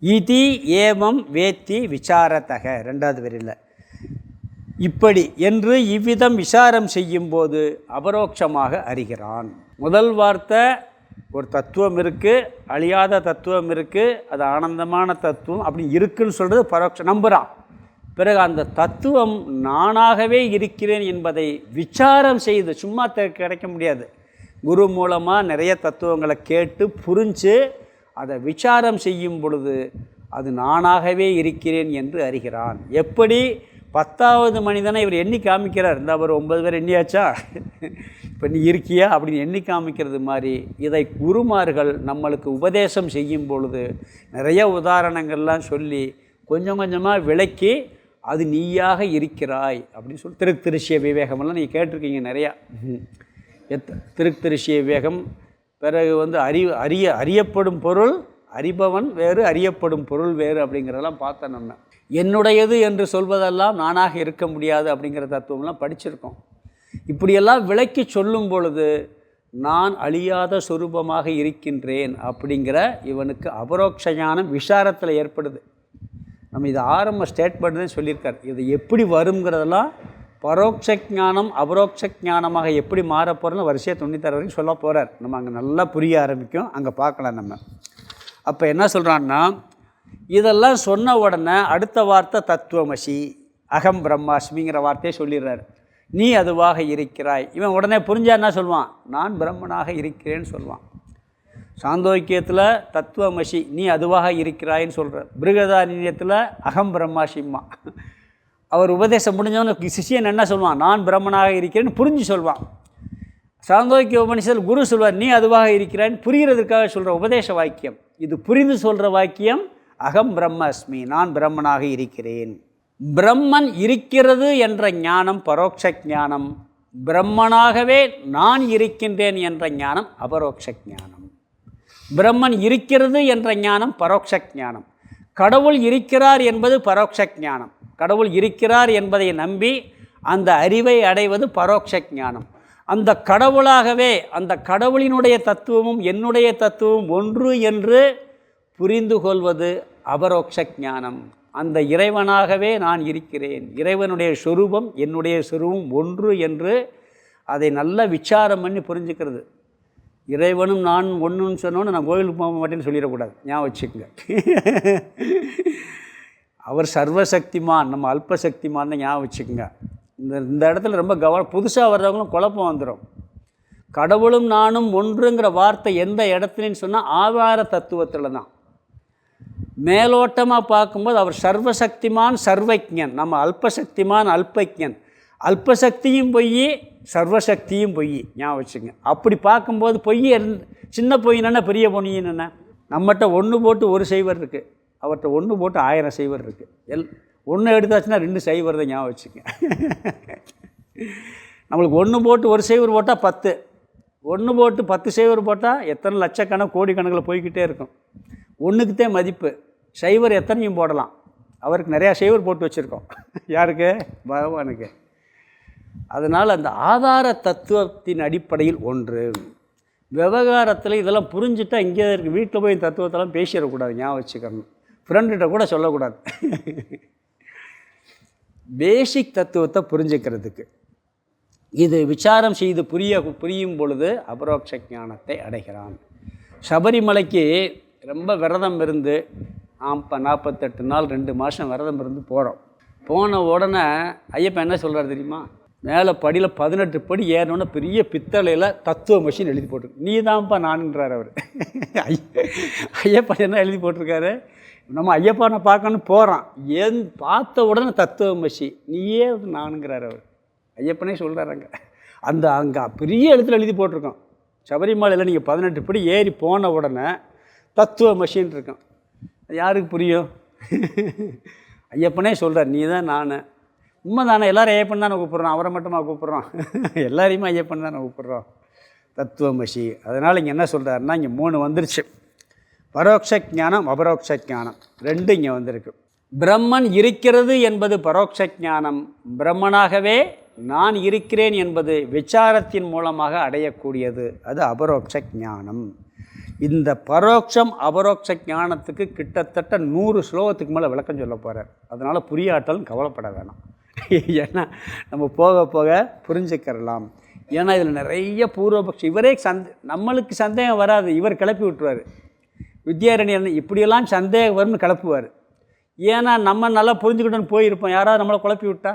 இதி ஏவம் வேத்தி விசாரத்தக. 2வது வரியில் இப்படி என்று இவ்விதம் விசாரம் செய்யும்போது அபரோக்ஷமாக அறிகிறான். முதல் வார்த்தை ஒரு தத்துவம் இருக்குது, அழியாத தத்துவம் இருக்குது, அது ஆனந்தமான தத்துவம் அப்படி இருக்குன்னு சொல்கிறது பரோட்சம், நம்புகிறான். பிறகு அந்த தத்துவம் நானாகவே இருக்கிறேன் என்பதை விசாரம் செய்து, சும்மா கிடைக்க முடியாது, குரு மூலமாக நிறைய தத்துவங்களை கேட்டு புரிஞ்சு அதை விசாரம் செய்யும் பொழுது அது நானாகவே இருக்கிறேன் என்று அறிகிறான். எப்படி 10வது மனிதனை இவர் எண்ணி காமிக்கிறார். இந்த அவர் 9 பேர் எண்ணியாச்சா, இப்போ நீ இருக்கியா அப்படின்னு எண்ணி காமிக்கிறது மாதிரி இதை குருமார்கள் நம்மளுக்கு உபதேசம் செய்யும் பொழுது நிறைய உதாரணங்கள்லாம் சொல்லி கொஞ்சம் கொஞ்சமாக விளக்கி அது நீயாக இருக்கிறாய் அப்படின்னு சொல்லி திருஷ்ய விவேகமெல்லாம் நீங்கள் கேட்டிருக்கீங்க நிறையா. திருஷ்ய விவேகம், பிறகு அறியப்படும் பொருள், அறிபவன் வேறு, அறியப்படும் பொருள் வேறு அப்படிங்கிறதெல்லாம் பார்த்தேன். நம்ம என்னுடையது என்று சொல்வதெல்லாம் நானாக இருக்க முடியாது அப்படிங்கிற தத்துவம்லாம் படிச்சிருக்கோம். இப்படியெல்லாம் விளக்கி சொல்லும் பொழுது நான் அழியாத சொரூபமாக இருக்கின்றேன் அப்படிங்கிற இவனுக்கு அபரோக்ஷ ஞானம் விசாரத்தில் ஏற்படுது. நம்ம இது ஆரம்ப ஸ்டேட்மெண்ட் தான் சொல்லியிருக்கார். இது எப்படி வருங்கிறதெல்லாம் பரோட்ச ஞானம் அபரோக்ஷ ஞானமாக எப்படி மாறப்போகிறோன்னு வரிசையாக 96 வரைக்கும் சொல்ல போகிறார். நம்ம அங்கே நல்லா புரிய ஆரம்பிக்கும், அங்கே பார்க்கலாம் நம்ம. அப்போ என்ன சொல்கிறான்னா, இதெல்லாம் சொன்ன உடனே அடுத்த வார்த்தை தத்துவமசி, அகம் பிரம்மாஸ்மிங்கிற வார்த்தையை சொல்லிடுறார். நீ அதுவாக இருக்கிறாய். இவன் உடனே புரிஞ்சா என்ன சொல்லுவான், நான் பிரம்மனாக இருக்கிறேன்னு சொல்லுவான். சாந்தோக்கியத்தில் தத்துவமசி நீ அதுவாக இருக்கிறாயின்னு சொல்கிறார். பிருகதாரண்யத்தில் அகம் பிரம்மாசிம்மா. அவர் உபதேசம் முடிஞ்சவனுக்கு சிஷியன் என்ன சொல்லுவான், நான் பிரம்மனாக இருக்கிறேன்னு புரிஞ்சு சொல்வான். சாந்தோக்கிய உபனிஷத்தில் குரு சொல்வார், நீ அதுவாக இருக்கிறான்னு புரிகிறதுக்காக சொல்கிற உபதேச வாக்கியம் இது. புரிந்து சொல்கிற வாக்கியம் அகம் பிரம்மஸ்மி, நான் பிரம்மனாக இருக்கிறேன். பிரம்மன் இருக்கிறது என்ற ஞானம் பரோட்ச ஞானம், பிரம்மனாகவே நான் இருக்கின்றேன் என்ற ஞானம் அபரோக்ஷ ஞானம். பிரம்மன் இருக்கிறது என்ற ஞானம் பரோட்ச ஞானம். கடவுள் இருக்கிறார் என்பது பரோட்ச ஞானம். கடவுள் இருக்கிறார் என்பதை நம்பி அந்த அறிவை அடைவது பரோட்ச ஞானம். அந்த கடவுளாகவே, அந்த கடவுளினுடைய தத்துவமும் என்னுடைய தத்துவமும் ஒன்று என்று புரிந்து கொள்வது அபரோக்ஷ ஞானம். அந்த இறைவனாகவே நான் இருக்கிறேன், இறைவனுடைய சொரூபம் என்னுடைய சொரூபம் ஒன்று என்று அதை நல்ல விசாரம் பண்ணி புரிஞ்சுக்கிறது. இறைவனும் நான் ஒன்றுன்னு சொன்னோன்னு நான் கோயிலுக்கு போக மாட்டேன்னு சொல்லிடக்கூடாது, ஞாபகம் வச்சுக்கோங்க. அவர் சர்வசக்திமான், நம்ம அல்பசக்திமான்னு ஞாபகம் வச்சுக்கோங்க. இந்த இடத்துல ரொம்ப புதுசாக வர்றவங்களும் குழப்பம் வந்துடும். கடவுளும் நானும் ஒன்றுங்கிற வார்த்தை எந்த இடத்துலன்னு சொன்னால் ஆதார தத்துவத்தில் தான். மேலோட்டமாக பார்க்கும்போது அவர் சர்வசக்திமான் சர்வஜன், நம்ம அல்பசக்திமான் அல்பஜன். அல்பசக்தியும் பொய், சர்வசக்தியும் பொய், ஞாபகம் வச்சுங்க. அப்படி பார்க்கும்போது பொய் சின்ன பொய்னா பெரிய பொய்ன்னு என்ன. நம்மகிட்ட 1 போட்டு 1 சைவர் இருக்குது, அவர்கிட்ட 1 போட்டு 1000 சைவர் இருக்குது. 1 எடுத்தாச்சுன்னா 2 சைவர் தான், ஞாபகம் வச்சுங்க. நம்மளுக்கு 1 போட்டு 1 சைவர் போட்டால் 10, 1 போட்டு 10 சைவர் போட்டால் எத்தனை லட்சக்கணக்கு கோடிக்கணக்கில் போய்கிட்டே இருக்கும். 1க்குத்தே மதிப்பு. சைவர் எத்தனையும் போடலாம். அவருக்கு நிறையா சைவர் போட்டு வச்சுருக்கோம். யாருக்கு? பகவானுக்கு. அதனால் அந்த ஆதார தத்துவத்தின் அடிப்படையில் ஒன்று. விவகாரத்தில் இதெல்லாம் புரிஞ்சுட்டா இங்கே இருக்குது. வீட்டில் போய் தத்துவத்தெல்லாம் பேசிடக்கூடாது, ஞாபகம் வச்சுக்கணும். ஃப்ரெண்டுகிட்ட கூட சொல்லக்கூடாது. பேசிக் தத்துவத்தை புரிஞ்சுக்கிறதுக்கு இது விசாரம் செய்து புரியும் பொழுது அபரோக்ஷ ஞானத்தை அடைகிறான். சபரிமலைக்கு ரொம்ப விரதம் இருந்து 48 நாள் 2 மாதம் விரதம் இருந்து போகிறோம். போன உடனே ஐயப்பன் என்ன சொல்கிறார் தெரியுமா, மேலே படியில் 18 படி ஏறினோன்னே பெரிய பித்தளையில் தத்துவ மஷின் எழுதி போட்டிருக்கு. நீ தான்ப்பா நானுன்றார் அவர். ஐயப்பன் என்ன எழுதி போட்டிருக்காரு, நம்ம ஐயப்பனை பார்க்கணுன்னு போகிறான், ஏன் பார்த்த உடனே தத்துவ மஷி நீயே நானுங்கிறார் அவர். ஐயப்பனே சொல்கிறாங்க. அங்கே பெரிய எழுத்துல எழுதி போட்டிருக்கோம். சபரிமலையில் நீங்கள் 18 படி ஏறி போன உடனே தத்துவ மஷின் இருக்கும். அது யாருக்கு புரியும்? ஐயப்பனே சொல்கிறார், நீ தான் நான். உண்மை தானே, எல்லோரும் ஐயப்பன் தானே கூப்பிட்றோம், அவரை மட்டுமா கூப்பிட்றோம்? எல்லாரையுமே ஐயப்பன் தானே கூப்பிட்றோம், தத்துவமசி. அதனால் இங்கே என்ன சொல்கிறாருன்னா, இங்கே 3 வந்துருச்சு. பரோட்ச ஞானம் அபரோக்ஷ ஞானம் 2 இங்கே வந்திருக்கு. பிரம்மன் இருக்கிறது என்பது பரோட்ச ஞானம், பிரம்மனாகவே நான் இருக்கிறேன் என்பது விசாரத்தின் மூலமாக அடையக்கூடியது, அது அபரோக்ஷ ஞானம். இந்த பரோட்சம் அபரோக்ஷ ஞானத்துக்கு கிட்டத்தட்ட 100 ஸ்லோகத்துக்கு மேலே விளக்கம் சொல்ல போகிறார். அதனால் புரியாட்டாலும் கவலைப்பட வேணாம், ஏன்னா நம்ம போக போக புரிஞ்சுக்கிறலாம். ஏன்னா இதில் நிறைய பூர்வபக்ஷம், இவரே நம்மளுக்கு சந்தேகம் வராது, இவர் கிளப்பி விட்டுருவார். வித்யாரண்யன் இப்படியெல்லாம் சந்தேகம் வரும்னு கிளப்புவார். ஏன்னா நம்ம நல்லா புரிஞ்சுக்கிட்டோன்னு போயிருப்போம், யாராவது நம்மளை குழப்பி விட்டா,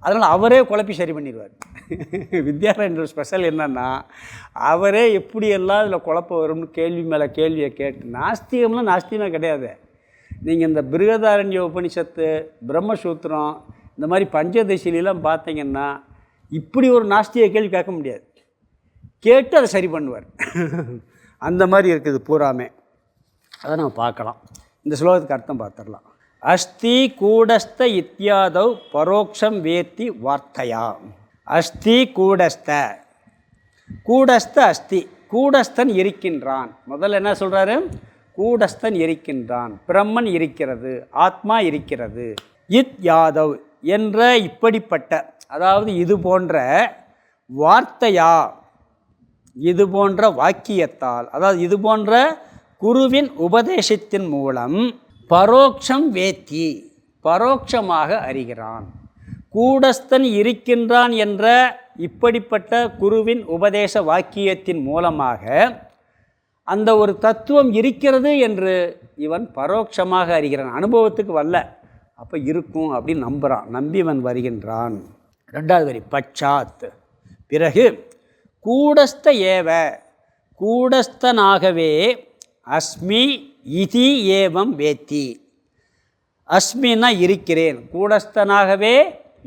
அதனால் அவரே குழப்பி சரி பண்ணிடுவார். வித்யாரண்யர் ஸ்பெஷல் என்னென்னா, அவரே எப்படியெல்லாம் இதில் குழப்பம் வரும்னு கேள்வி மேலே கேள்வியை கேட்டு, நாஸ்திகம்லாம் நாஸ்திகமே கிடையாது. நீங்கள் இந்த பிருகதாரண்ய உபனிஷத்து, பிரம்மசூத்திரம், இந்த மாதிரி பஞ்சதசிலாம் பார்த்தீங்கன்னா இப்படி ஒரு நாஸ்திக கேள்வி கேட்க முடியாது, கேட்டு அதை சரி பண்ணுவார். அந்த மாதிரி இருக்குது பூராமே. அதை நம்ம பார்க்கலாம். இந்த ஸ்லோகத்துக்கு அர்த்தம் பார்த்துடலாம். அஸ்தி கூடஸ்த இத்தியாதவ் பரோக்ஷம் வேத்தி வார்த்தையா. அஸ்தி கூடஸ்த, கூடஸ்த அஸ்தி, கூடஸ்தன் இருக்கின்றான். முதல்ல என்ன சொல்கிறாரு, கூடஸ்தன் இருக்கின்றான், பிரம்மன் இருக்கிறது, ஆத்மா இருக்கிறது. இத் யாதவ் என்ற இப்படிப்பட்ட, அதாவது இது போன்ற வார்த்தையா, இது போன்ற வாக்கியத்தால், அதாவது இது போன்ற குருவின் உபதேசத்தின் மூலம் பரோக்ஷம் வேத்தி, பரோட்சமாக அறிகிறான். கூடஸ்தன் இருக்கின்றான் என்ற இப்படிப்பட்ட குருவின் உபதேச வாக்கியத்தின் மூலமாக அந்த ஒரு தத்துவம் இருக்கிறது என்று இவன் பரோட்சமாக அறிகிறான், அனுபவத்துக்கு வரல. அப்போ இருக்கும் அப்படின்னு நம்புகிறான், நம்பி இவன் வருகின்றான். ரெண்டாவது வரி பச்சாத், பிறகு கூடஸ்த ஏவ, கூடஸ்தனாகவே அஸ்மி இதி ஏவம் வேத்தி. அஸ்மின்னா இருக்கிறேன், கூடஸ்தனாகவே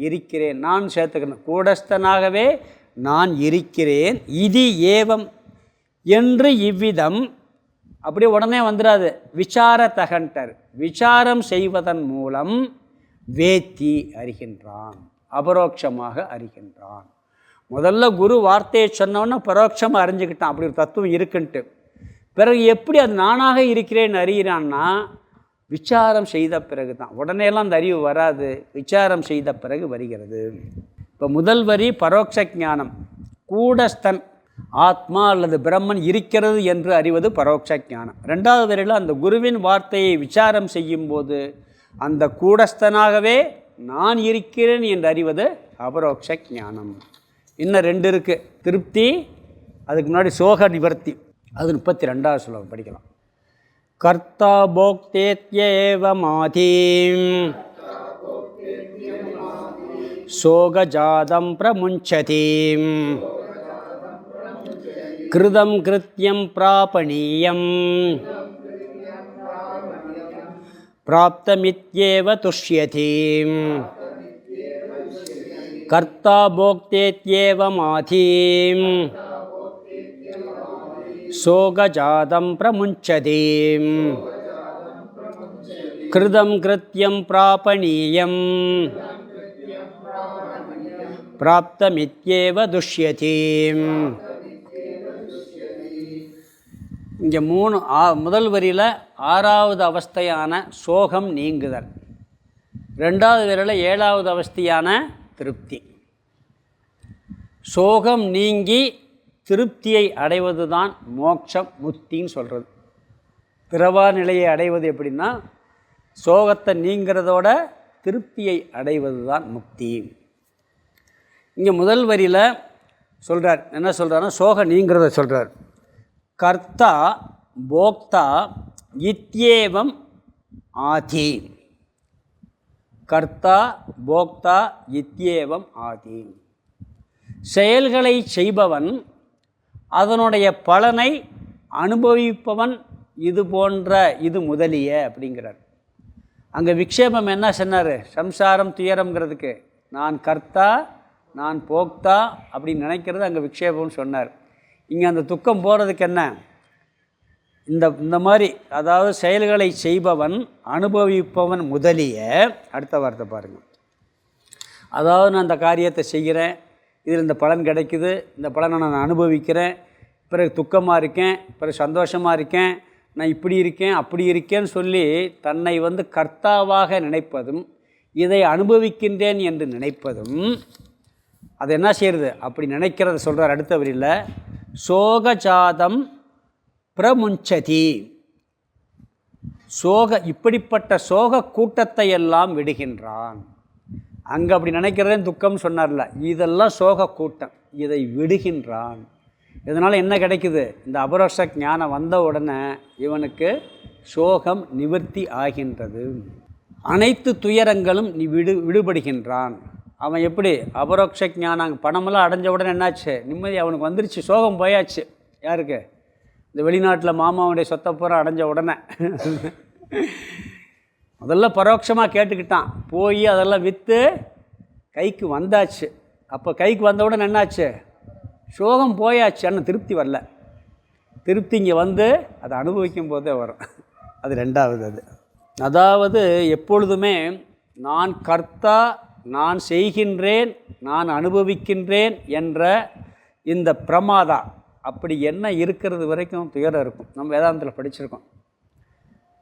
இருக்கிறேன், நான் சேர்த்துக்கணும், கூடஸ்தனாகவே நான் இருக்கிறேன், இது ஏவம் என்று இவ்விதம். அப்படியே உடனே வந்துடாது, விசாரத்தகன்டர், விசாரம் செய்வதன் மூலம் வேத்தி அறிகின்றான், அபரோட்சமாக அறிகின்றான். முதல்ல குரு வார்த்தையை சொன்னோன்னா பரோட்சமாக அறிஞ்சுக்கிட்டான் அப்படி ஒரு தத்துவம் இருக்குன்ட்டு. பிறகு எப்படி அது நானாக இருக்கிறேன்னு அறிகிறான்னா விசாரம் செய்த பிறகு தான். உடனேலாம் அந்த அறிவு வராது, விசாரம் செய்த பிறகு வருகிறது. இப்போ முதல் வரி பரோட்ச ஞானம், கூடஸ்தன் ஆத்மா அல்லது பிரம்மன் இருக்கிறது என்று அறிவது பரோட்ச ஞானம். ரெண்டாவது வரையில் அந்த குருவின் வார்த்தையை விசாரம் செய்யும்போது அந்த கூடஸ்தனாகவே நான் இருக்கிறேன் என்று அறிவது அபரோக்ஷ ஞானம். இன்னும் ரெண்டு இருக்குது, திருப்தி, அதுக்கு முன்னாடி சோக நிவர்த்தி. அது 32வது சொல்ல படிக்கலாம். கர்த்தா போக்தேத்யேவமாதீம் சோகஜாதம் பிரமுஞ்சதீம் கிருதம் கிருத்யம் பிராபணீயம் பிராப்தமித்யேவ துஷ்யதீம். கர்த்தா போக்தேத்யேவமாதீம் சோகஜாதம் பிரமுஞ்சதீம் கிருதம் கிருத்யம் பிராபணீயம் பிராப்தமித்யேவ துஷ்யதீம். இங்கே முதல் வரியில் 6வது அவஸ்தையான சோகம் நீங்குதல், ரெண்டாவது வரியில் 7வது அவஸ்தையான திருப்தி. சோகம் நீங்கி திருப்தியை அடைவது தான் மோட்சம், முக்தின்னு சொல்கிறது. பிறவா நிலையை அடைவது எப்படின்னா சோகத்தை நீங்கிறதோட திருப்தியை அடைவது தான் முக்தி. இங்கே முதல் வரியில் சொல்கிறார், என்ன சொல்கிறாருன்னா சோக நீங்கிறத சொல்கிறார். கர்த்தா போக்தா இத்யேவம் ஆதி, கர்த்தா போக்தா இத்யேவம் ஆதி. செயல்களை செய்பவன், அதனுடைய பலனை அனுபவிப்பவன், இது போன்ற இது முதலிய அப்படிங்கிறார். அங்கே விக்ஷேபம் என்ன சொன்னார், சம்சாரம் துயரம்ங்கிறதுக்கு நான் கர்த்தா நான் போக்தா அப்படின்னு நினைக்கிறது அங்கே விக்ஷேபம்னு சொன்னார். இங்கே அந்த துக்கம் போகிறதுக்கு என்ன, இந்த மாதிரி அதாவது செயல்களை செய்பவன் அனுபவிப்பவன் முதலிய. அடுத்த வார்த்தை பாருங்கள், அதாவது நான் அந்த காரியத்தை செய்கிறேன், இதில் இந்த பலன் கிடைக்குது, இந்த பலனை நான் அனுபவிக்கிறேன், பிறகு துக்கமாக இருக்கேன், பிறகு சந்தோஷமாக இருக்கேன், நான் இப்படி இருக்கேன் அப்படி இருக்கேன்னு சொல்லி தன்னை கர்த்தாவாக நினைப்பதும் இதை அனுபவிக்கின்றேன் என்று நினைப்பதும், அது என்ன செய்கிறது, அப்படி நினைக்கிறத சொல்கிறார் அடுத்த வரியில். சோகஜாதம் பிரமுஞ்சதி, இப்படிப்பட்ட சோக கூட்டத்தை எல்லாம் விடுகின்றான். அங்கே அப்படி நினைக்கிறதே துக்கம் சொன்னார்ல, இதெல்லாம் சோக கூட்டம், இதை விடுகின்றான். இதனால் என்ன கிடைக்குது, இந்த அபரோக்ஷ ஞானம் வந்த உடனே இவனுக்கு சோகம் நிவர்த்தி ஆகின்றது, அனைத்து துயரங்களும் விடுபடுகின்றான். அவன் எப்படி அபரோக்ஷ ஞானம் பணமெல்லாம் அடைஞ்ச உடனே என்னாச்சு, நிம்மதி அவனுக்கு வந்துருச்சு, சோகம் போயாச்சு. யாருக்கு, இந்த வெளிநாட்டில் மாமாவுடைய சொத்தை பூரா அடைஞ்ச உடனே முதல்ல பரோட்சமாக கேட்டுக்கிட்டான், போய் அதெல்லாம் விற்று கைக்கு வந்தாச்சு. அப்போ கைக்கு வந்த உடனே என்னாச்சு, சோகம் போயாச்சு, ஆனால் திருப்தி வரல. திருப்தி இங்கே அதை அனுபவிக்கும் போதே வரும். அது ரெண்டாவது. அதாவது எப்பொழுதுமே நான் கர்த்தா, நான் செய்கின்றேன், நான் அனுபவிக்கின்றேன் என்ற இந்த பிரமாதா அப்படி என்ன இருக்கிறது வரைக்கும் துயரம் இருக்கும். நம்ம வேதாந்தத்தில் படிச்சிருக்கோம்,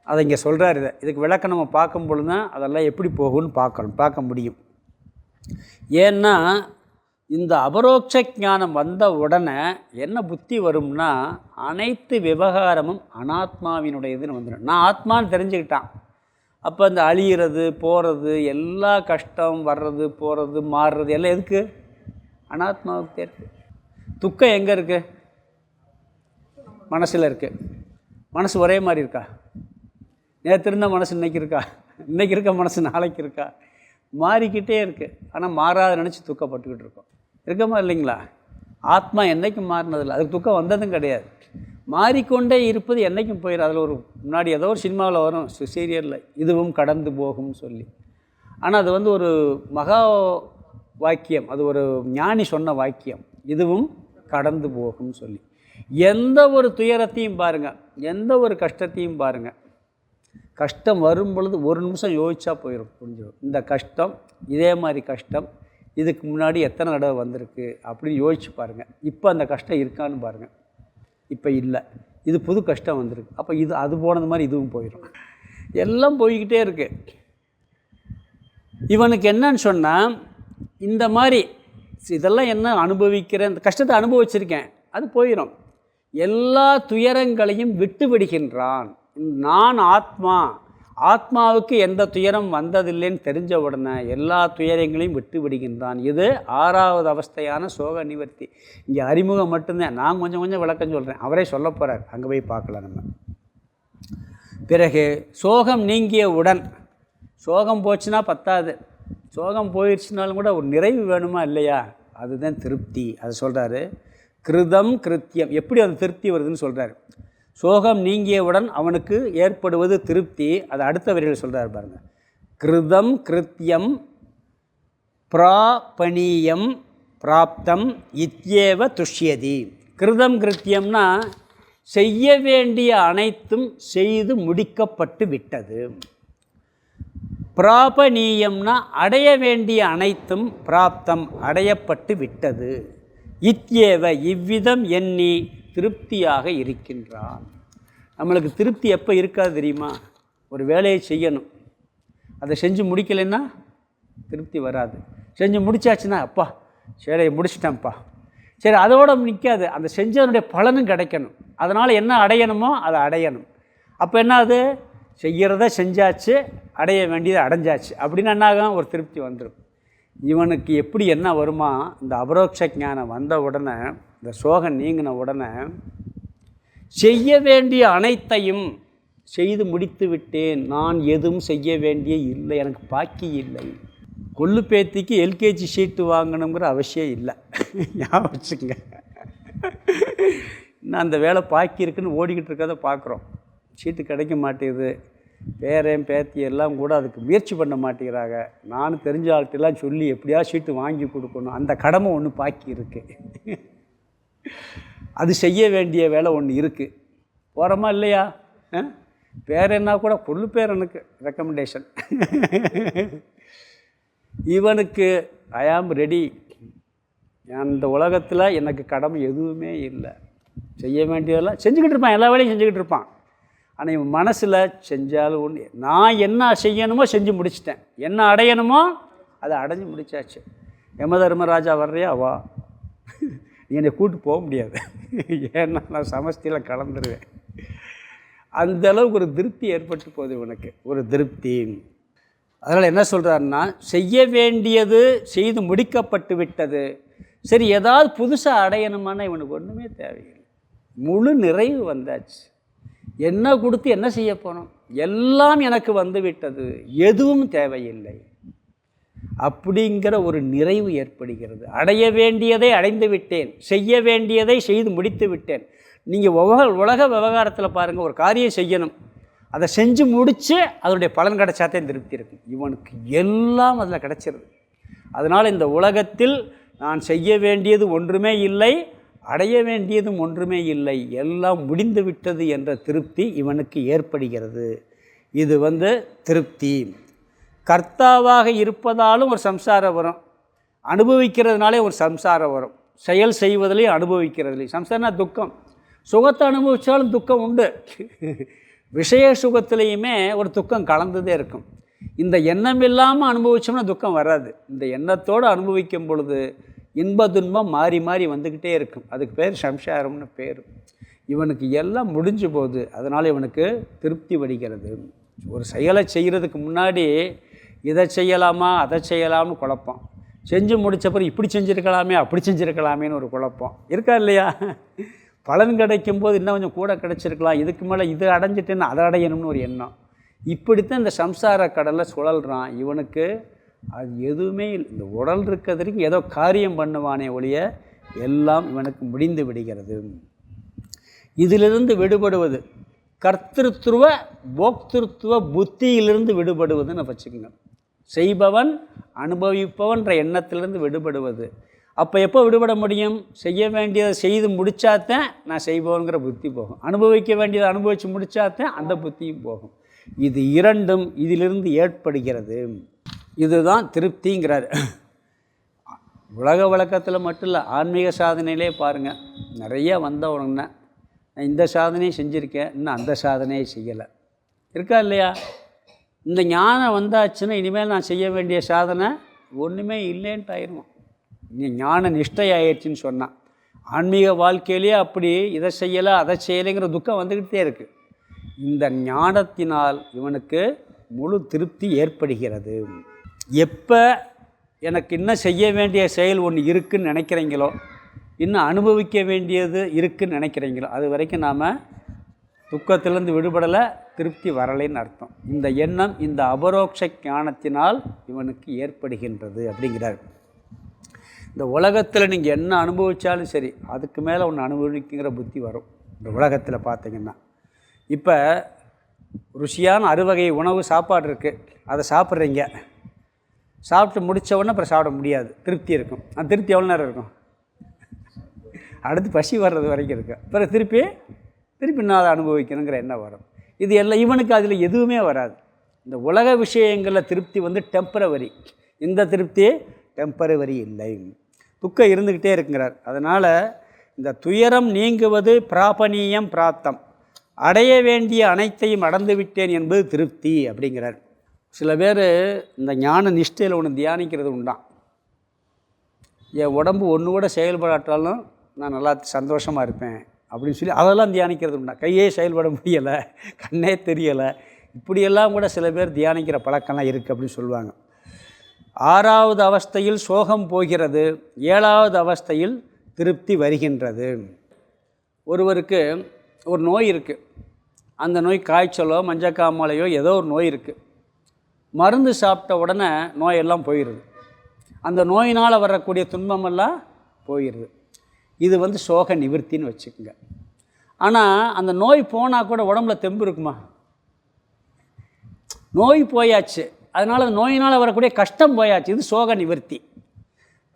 அதை இங்கே சொல்கிறார். இதுக்கு விளக்கம் நம்ம பார்க்கும் பொழுது தான் அதெல்லாம் எப்படி போகும்னு பார்க்க முடியும். ஏன்னா இந்த அபரோக்ஷ ஞானம் வந்த உடனே என்ன புத்தி வரும்னா, அனைத்து விவகாரமும் அனாத்மாவினுடையதுன்னு வந்துடும். நான் ஆத்மான்னு தெரிஞ்சுக்கிட்டான், அப்போ இந்த அழியிறது போகிறது எல்லா கஷ்டம் வர்றது போகிறது மாறுறது எல்லாம் எதுக்கு? அனாத்மாவுக்கு இருக்குது. துக்கம் எங்கே இருக்குது? மனசில் இருக்குது. மனசு ஒரே மாதிரி இருக்கா? நேற்று இருந்த மனசு இன்றைக்கி இருக்கா? இன்றைக்கி இருக்க மனசு நாளைக்கு இருக்கா? மாறிக்கிட்டே இருக்குது. ஆனால் மாறாத நினச்சி துக்கப்பட்டுக்கிட்டு இருக்கோம். இருக்கமா இல்லைங்களா? ஆத்மா என்றைக்கும் மாறினதில்லை, அதுக்கு துக்கம் வந்ததும் கிடையாது. மாறிக்கொண்டே இருப்பது என்றைக்கும் போயிடும். அதில் ஒரு முன்னாடி ஏதோ ஒரு சினிமாவில் வரும், சீரியலில், இதுவும் கடந்து போகும்னு சொல்லி. ஆனால் அது வந்து ஒரு மகா வாக்கியம், அது ஒரு ஞானி சொன்ன வாக்கியம், இதுவும் கடந்து போகும்னு சொல்லி. எந்த ஒரு துயரத்தையும் பாருங்கள், எந்த ஒரு கஷ்டத்தையும் பாருங்கள், கஷ்டம் வரும் பொழுது ஒரு நிமிஷம் யோசிச்சா போயிடும், புரிஞ்சிடும். இந்த கஷ்டம், இதே மாதிரி கஷ்டம் இதுக்கு முன்னாடி எத்தனை தடவை வந்திருக்கு அப்படின்னு யோசிச்சு பாருங்கள். இப்போ அந்த கஷ்டம் இருக்கான்னு பாருங்கள். இப்போ இல்லை, இது புது கஷ்டம் வந்திருக்கு. அப்போ இது அது போனது மாதிரி இதுவும் போயிடும். எல்லாம் போய்கிட்டே இருக்குது. இவனுக்கு என்னன்னு சொன்னால், இந்த மாதிரி இதெல்லாம் என்ன அனுபவிக்கிறேன், இந்த கஷ்டத்தை அனுபவிச்சிருக்கேன், அது போயிடும். எல்லா துயரங்களையும் விட்டு விடுகின்றான். நான் ஆத்மா, ஆத்மாவுக்கு எந்த துயரம் வந்ததில்லைன்னு தெரிஞ்ச உடனே எல்லா துயரங்களையும் விட்டு விடுகின்றான். இது 6வது அவஸ்தையான சோக நிவர்த்தி. இங்கே அறிமுகம் மட்டும்தான், நான் கொஞ்சம் கொஞ்சம் விளக்கம் சொல்கிறேன், அவரே சொல்ல போகிறார், அங்கே போய் பார்க்கலாம் நம்ம. பிறகு சோகம் நீங்கியவுடன், சோகம் போச்சுன்னா பத்தாது, சோகம் போயிடுச்சுனாலும் கூட ஒரு நிறைவு வேணுமா இல்லையா? அதுதான் திருப்தி. அதை சொல்கிறாரு, கிருதம் கிருத்தியம். எப்படி அது திருப்தி வருதுன்னு சொல்கிறார். சோகம் நீங்கியவுடன் அவனுக்கு ஏற்படுவது திருப்தி. அதை அடுத்த வரியில் சொல்கிறார் பாருங்கள். கிருதம் கிருத்தியம் பிராபணீயம் பிராப்தம் இத்யேவ துஷ்யதி. கிருதம் கிருத்தியம்னா செய்ய வேண்டிய அனைத்தும் செய்து முடிக்கப்பட்டு விட்டது. பிராபணீயம்னா அடைய வேண்டிய அனைத்தும் பிராப்தம் அடையப்பட்டு விட்டது. இத்யேவ இவ்விதம் எண்ணி திருப்தியாக இருக்கின்றான். நம்மளுக்கு திருப்தி எப்போ இருக்காது தெரியுமா? ஒரு வேலையை செய்யணும், அதை செஞ்சு முடிக்கலைன்னா திருப்தி வராது. செஞ்சு முடிச்சாச்சுன்னா அப்பா வேலையை முடிச்சிட்டேன்ப்பா, சரி அதோடு நிற்காது, அந்த செஞ்சதனுடைய பலனும் கிடைக்கணும். அதனால் என்ன அடையணுமோ அதை அடையணும். அப்போ என்ன, அது செய்கிறத செஞ்சாச்சு, அடைய வேண்டியதை அடைஞ்சாச்சு அப்படின்னு என்னாகும், ஒரு திருப்தி வந்துடும். இவனுக்கு எப்படி என்ன வருமா, இந்த அபரோக்ஷ ஞானம் வந்த உடனே, இந்த சோகம் நீங்கின உடனே, செய்ய வேண்டிய அனைத்தையும் செய்து முடித்து விட்டேன், நான் எதுவும் செய்ய வேண்டிய இல்லை, எனக்கு பாக்கி இல்லை. கொள்ளு பேத்திக்கு எல்கேஜி சீட்டு வாங்கணுங்கிற அவசியம் இல்லை, ஞாபகம் வச்சுங்க. இன்னும் அந்த வேலை பாக்கி இருக்குன்னு ஓடிக்கிட்டு இருக்கிறத பார்க்குறோம். சீட்டு கிடைக்க மாட்டேங்குது, பேரன் பேத்தி எல்லாம் கூட அதுக்கு முயற்சி பண்ண மாட்டேங்கிறாங்க. நானும் தெரிஞ்ச ஆள்கிட்டலாம் சொல்லி எப்படியா சீட்டு வாங்கி கொடுக்கணும், அந்த கடமை ஒன்று பாக்கி இருக்குது. அது செய்ய வேண்டிய வேலை ஒன்று இருக்குது, போகிறோமா இல்லையா? பேரன்னா கூட கொள்ளு பேரனுக்கு ரெக்கமெண்டேஷன். இவனுக்கு ஐ ஆம் ரெடி, அந்த உலகத்தில் எனக்கு கடமை எதுவுமே இல்லை, செய்ய வேண்டியதெல்லாம் செஞ்சுக்கிட்டு இருப்பான், எல்லா வேலையும் செஞ்சுக்கிட்டு இருப்பான். ஆனால் இவன் மனசில் செஞ்சாலும் ஒன்று, நான் என்ன செய்யணுமோ செஞ்சு முடிச்சிட்டேன், என்ன அடையணுமோ அதை அடைஞ்சு முடித்தாச்சு. யமதர்மராஜா வர்றியா வா, நீ என்னை கூப்பிட்டு போக முடியாது, ஏன்னா நான் சமஸ்தியில் கலந்துருவேன். அந்தளவுக்கு ஒரு திருப்தி ஏற்பட்டு போகுது இவனுக்கு, ஒரு திருப்தி. அதனால் என்ன சொல்கிறாருன்னா, செய்ய வேண்டியது செய்து முடிக்கப்பட்டு விட்டது. சரி, ஏதாவது புதுசாக அடையணுமானா இவனுக்கு ஒன்றுமே தேவையில்லை, முழு நிறைவு வந்தாச்சு. என்ன கொடுத்து என்ன செய்ய போனோம், எல்லாம் எனக்கு வந்து விட்டது, எதுவும் தேவையில்லை அப்படிங்கிற ஒரு நிறைவு ஏற்படுகிறது. அடைய வேண்டியதை அடைந்து விட்டேன், செய்ய வேண்டியதை செய்து முடித்து விட்டேன். நீங்கள் உலக விவகாரத்தில் பாருங்கள், ஒரு காரியம் செய்யணும், அதை செஞ்சு முடித்து அதனுடைய பலன் கிடைச்சாத்தே திருப்தி இருக்கும். இவனுக்கு எல்லாம் அதில் கிடச்சிருது. அதனால் இந்த உலகத்தில் நான் செய்ய வேண்டியது ஒன்றுமே இல்லை, அடைய வேண்டியதும் ஒன்றுமே இல்லை, எல்லாம் முடிந்து விட்டது என்ற திருப்தி இவனுக்கு ஏற்படுகிறது. இது திருப்தி. கர்த்தாவாக இருப்பதாலும் ஒரு சம்சாரம் வரும், அனுபவிக்கிறதுனாலே ஒரு சம்சாரம் வரும், செயல் செய்வதிலையும் அனுபவிக்கிறதுலையும். சம்சாரம்னா துக்கம், சுகத்தை அனுபவித்தாலும் துக்கம் உண்டு, விஷய சுகத்திலையுமே ஒரு துக்கம் கலந்துதே இருக்கும். இந்த எண்ணம் இல்லாமல் அனுபவித்தோம்னா துக்கம் வராது. இந்த எண்ணத்தோடு அனுபவிக்கும் பொழுது இன்ப துன்பம் மாறி மாறி வந்துக்கிட்டே இருக்கும். அதுக்கு பேர் சம்சாரம்னு பேர். இவனுக்கு எல்லாம் முடிஞ்சு போகுது, அதனால் இவனுக்கு திருப்தி வடிகிறது. ஒரு செயலை செய்கிறதுக்கு முன்னாடி இதை செய்யலாமா அதை செய்யலாம்னு குழப்பம், செஞ்சு முடித்த பிறகு இப்படி செஞ்சுருக்கலாமே அப்படி செஞ்சுருக்கலாமேன்னு ஒரு குழப்பம் இருக்கா இல்லையா? பலன் கிடைக்கும்போது இன்னும் கொஞ்சம் கூட கிடச்சிருக்கலாம், இதுக்கு மேலே இது அடைஞ்சிட்டேன்னு அதை அடையணும்னு ஒரு எண்ணம். இப்படித்தான் இந்த சம்சார கடலில் சுழல்றான். இவனுக்கு அது எதுவுமே இல்லை. இந்த உடல் இருக்கிறதுக்கு ஏதோ காரியம் பண்ணுவானே ஒழிய எல்லாம் இவனுக்கு முடிந்து விடுகிறது. இதிலிருந்து விடுபடுவது கர்த்திருத்துவ போக்திருத்துவ புத்தியிலிருந்து விடுபடுவதுன்னு வச்சுக்கோங்க. செய்பவன் அனுபவிப்பவன்ற எண்ணத்திலிருந்து விடுபடுவது. அப்போ எப்போ விடுபட முடியும்? செய்ய வேண்டியதை செய்து முடித்தாத்தான் நான் செய்பவங்கிற புத்தி போகும், அனுபவிக்க வேண்டியதை அனுபவித்து முடித்தாத்தான் அந்த புத்தியும் போகும். இது இரண்டும் இதிலிருந்து ஏற்படுகிறது. இதுதான் திருப்திங்கிறார். உலக வழக்கத்தில் மட்டும் இல்லை, ஆன்மீக சாதனையிலே பாருங்கள், நிறைய வந்தவனுங்க நான் இந்த சாதனையை செஞ்சுருக்கேன், இன்னும் அந்த சாதனையை செய்யலை இருக்கா இல்லையா? இந்த ஞானம் வந்தாச்சுன்னா இனிமேல் நான் செய்ய வேண்டிய சாதனை ஒன்றுமே இல்லைன்ட்டு ஆயிடுவோம். நீ ஞான நிஷ்டை ஆயிடுச்சின்னு சொன்னான். ஆன்மீக வாழ்க்கையிலே அப்படி இதை செய்யலை அதை செய்யலைங்கிற துக்கம் வந்துக்கிட்டே இருக்குது. இந்த ஞானத்தினால் இவனுக்கு முழு திருப்தி ஏற்படுகிறது. எப்போ எனக்கு இன்னும் செய்ய வேண்டிய செயல் ஒன்று இருக்குதுன்னு நினைக்கிறீங்களோ, இன்னும் அனுபவிக்க வேண்டியது இருக்குதுன்னு நினைக்கிறீங்களோ, அது வரைக்கும் நாம் துக்கத்திலேருந்து விடுபடலை, திருப்தி வரலைன்னு அர்த்தம். இந்த எண்ணம் இந்த அபரோக்ஷ ஞானத்தினால் இவனுக்கு ஏற்படுகின்றது அப்படிங்கிறார். இந்த உலகத்தில் நீங்கள் என்ன அனுபவித்தாலும் சரி, அதுக்கு மேலே ஒன்று அனுபவிக்குங்கிற புத்தி வரும் இந்த உலகத்தில் பார்த்தீங்கன்னா. இப்போ ருசியான அறுவகை உணவு சாப்பாடு இருக்குது, அதை சாப்பிட்றீங்க, சாப்பிட்டு முடித்த உடனே அப்புறம் சாப்பிட முடியாது, திருப்தி இருக்கும். அந்த திருப்தி எவ்வளோ நேரம் இருக்கும்? அடுத்து பசி வர்றது வரைக்கும் இருக்கு. அப்புறம் திருப்பி நான் அதை அனுபவிக்கணுங்கிற எண்ணம் வரும். இது எல்லாம் இவனுக்கு அதில் எதுவுமே வராது. இந்த உலக விஷயங்களில் திருப்தி வந்து டெம்பரவரி, இந்த திருப்தி டெம்பரவரி இல்லை, துக்கம் இருந்துக்கிட்டே இருக்குங்கிறார். அதனால் இந்த துயரம் நீங்குவது பிராபணியம் பிராப்தம், அடைய வேண்டிய அனைத்தையும் அடைந்து விட்டேன் என்பது திருப்தி அப்படிங்கிறார். சில பேர் இந்த ஞான நிஷ்டையில் ஒன்று தியானிக்கிறது உண்டான். என் உடம்பு ஒன்று கூட செயல்படாட்டாலும் நான் நல்லா சந்தோஷமாக இருப்பேன் அப்படின்னு சொல்லி அதெல்லாம் தியானிக்கிறது உண்டா. கையே செயல்பட முடியலை, கண்ணே தெரியலை, இப்படியெல்லாம் கூட சில பேர் தியானிக்கிற பழக்கம்லாம் இருக்குது அப்படின்னு சொல்லுவாங்க. 6வது அவஸ்தையில் சோகம் போகிறது, 7வது அவஸ்தையில் திருப்தி வருகின்றது. ஒருவருக்கு ஒரு நோய் இருக்குது, அந்த நோய் காய்ச்சலோ மஞ்சக்காமலையோ ஏதோ ஒரு நோய் இருக்குது. மருந்து சாப்பிட்ட உடனே நோயெல்லாம் போயிடுது, அந்த நோயினால் வரக்கூடிய துன்பமெல்லாம் போயிடுது. இது வந்து சோக நிவர்த்தின்னு வச்சுக்கோங்க. ஆனால் அந்த நோய் போனால் கூட உடம்புல தெம்பு இருக்குமா? நோய் போயாச்சு, அதனால் அந்த நோயினால் வரக்கூடிய கஷ்டம் போயாச்சு, இது சோக நிவர்த்தி.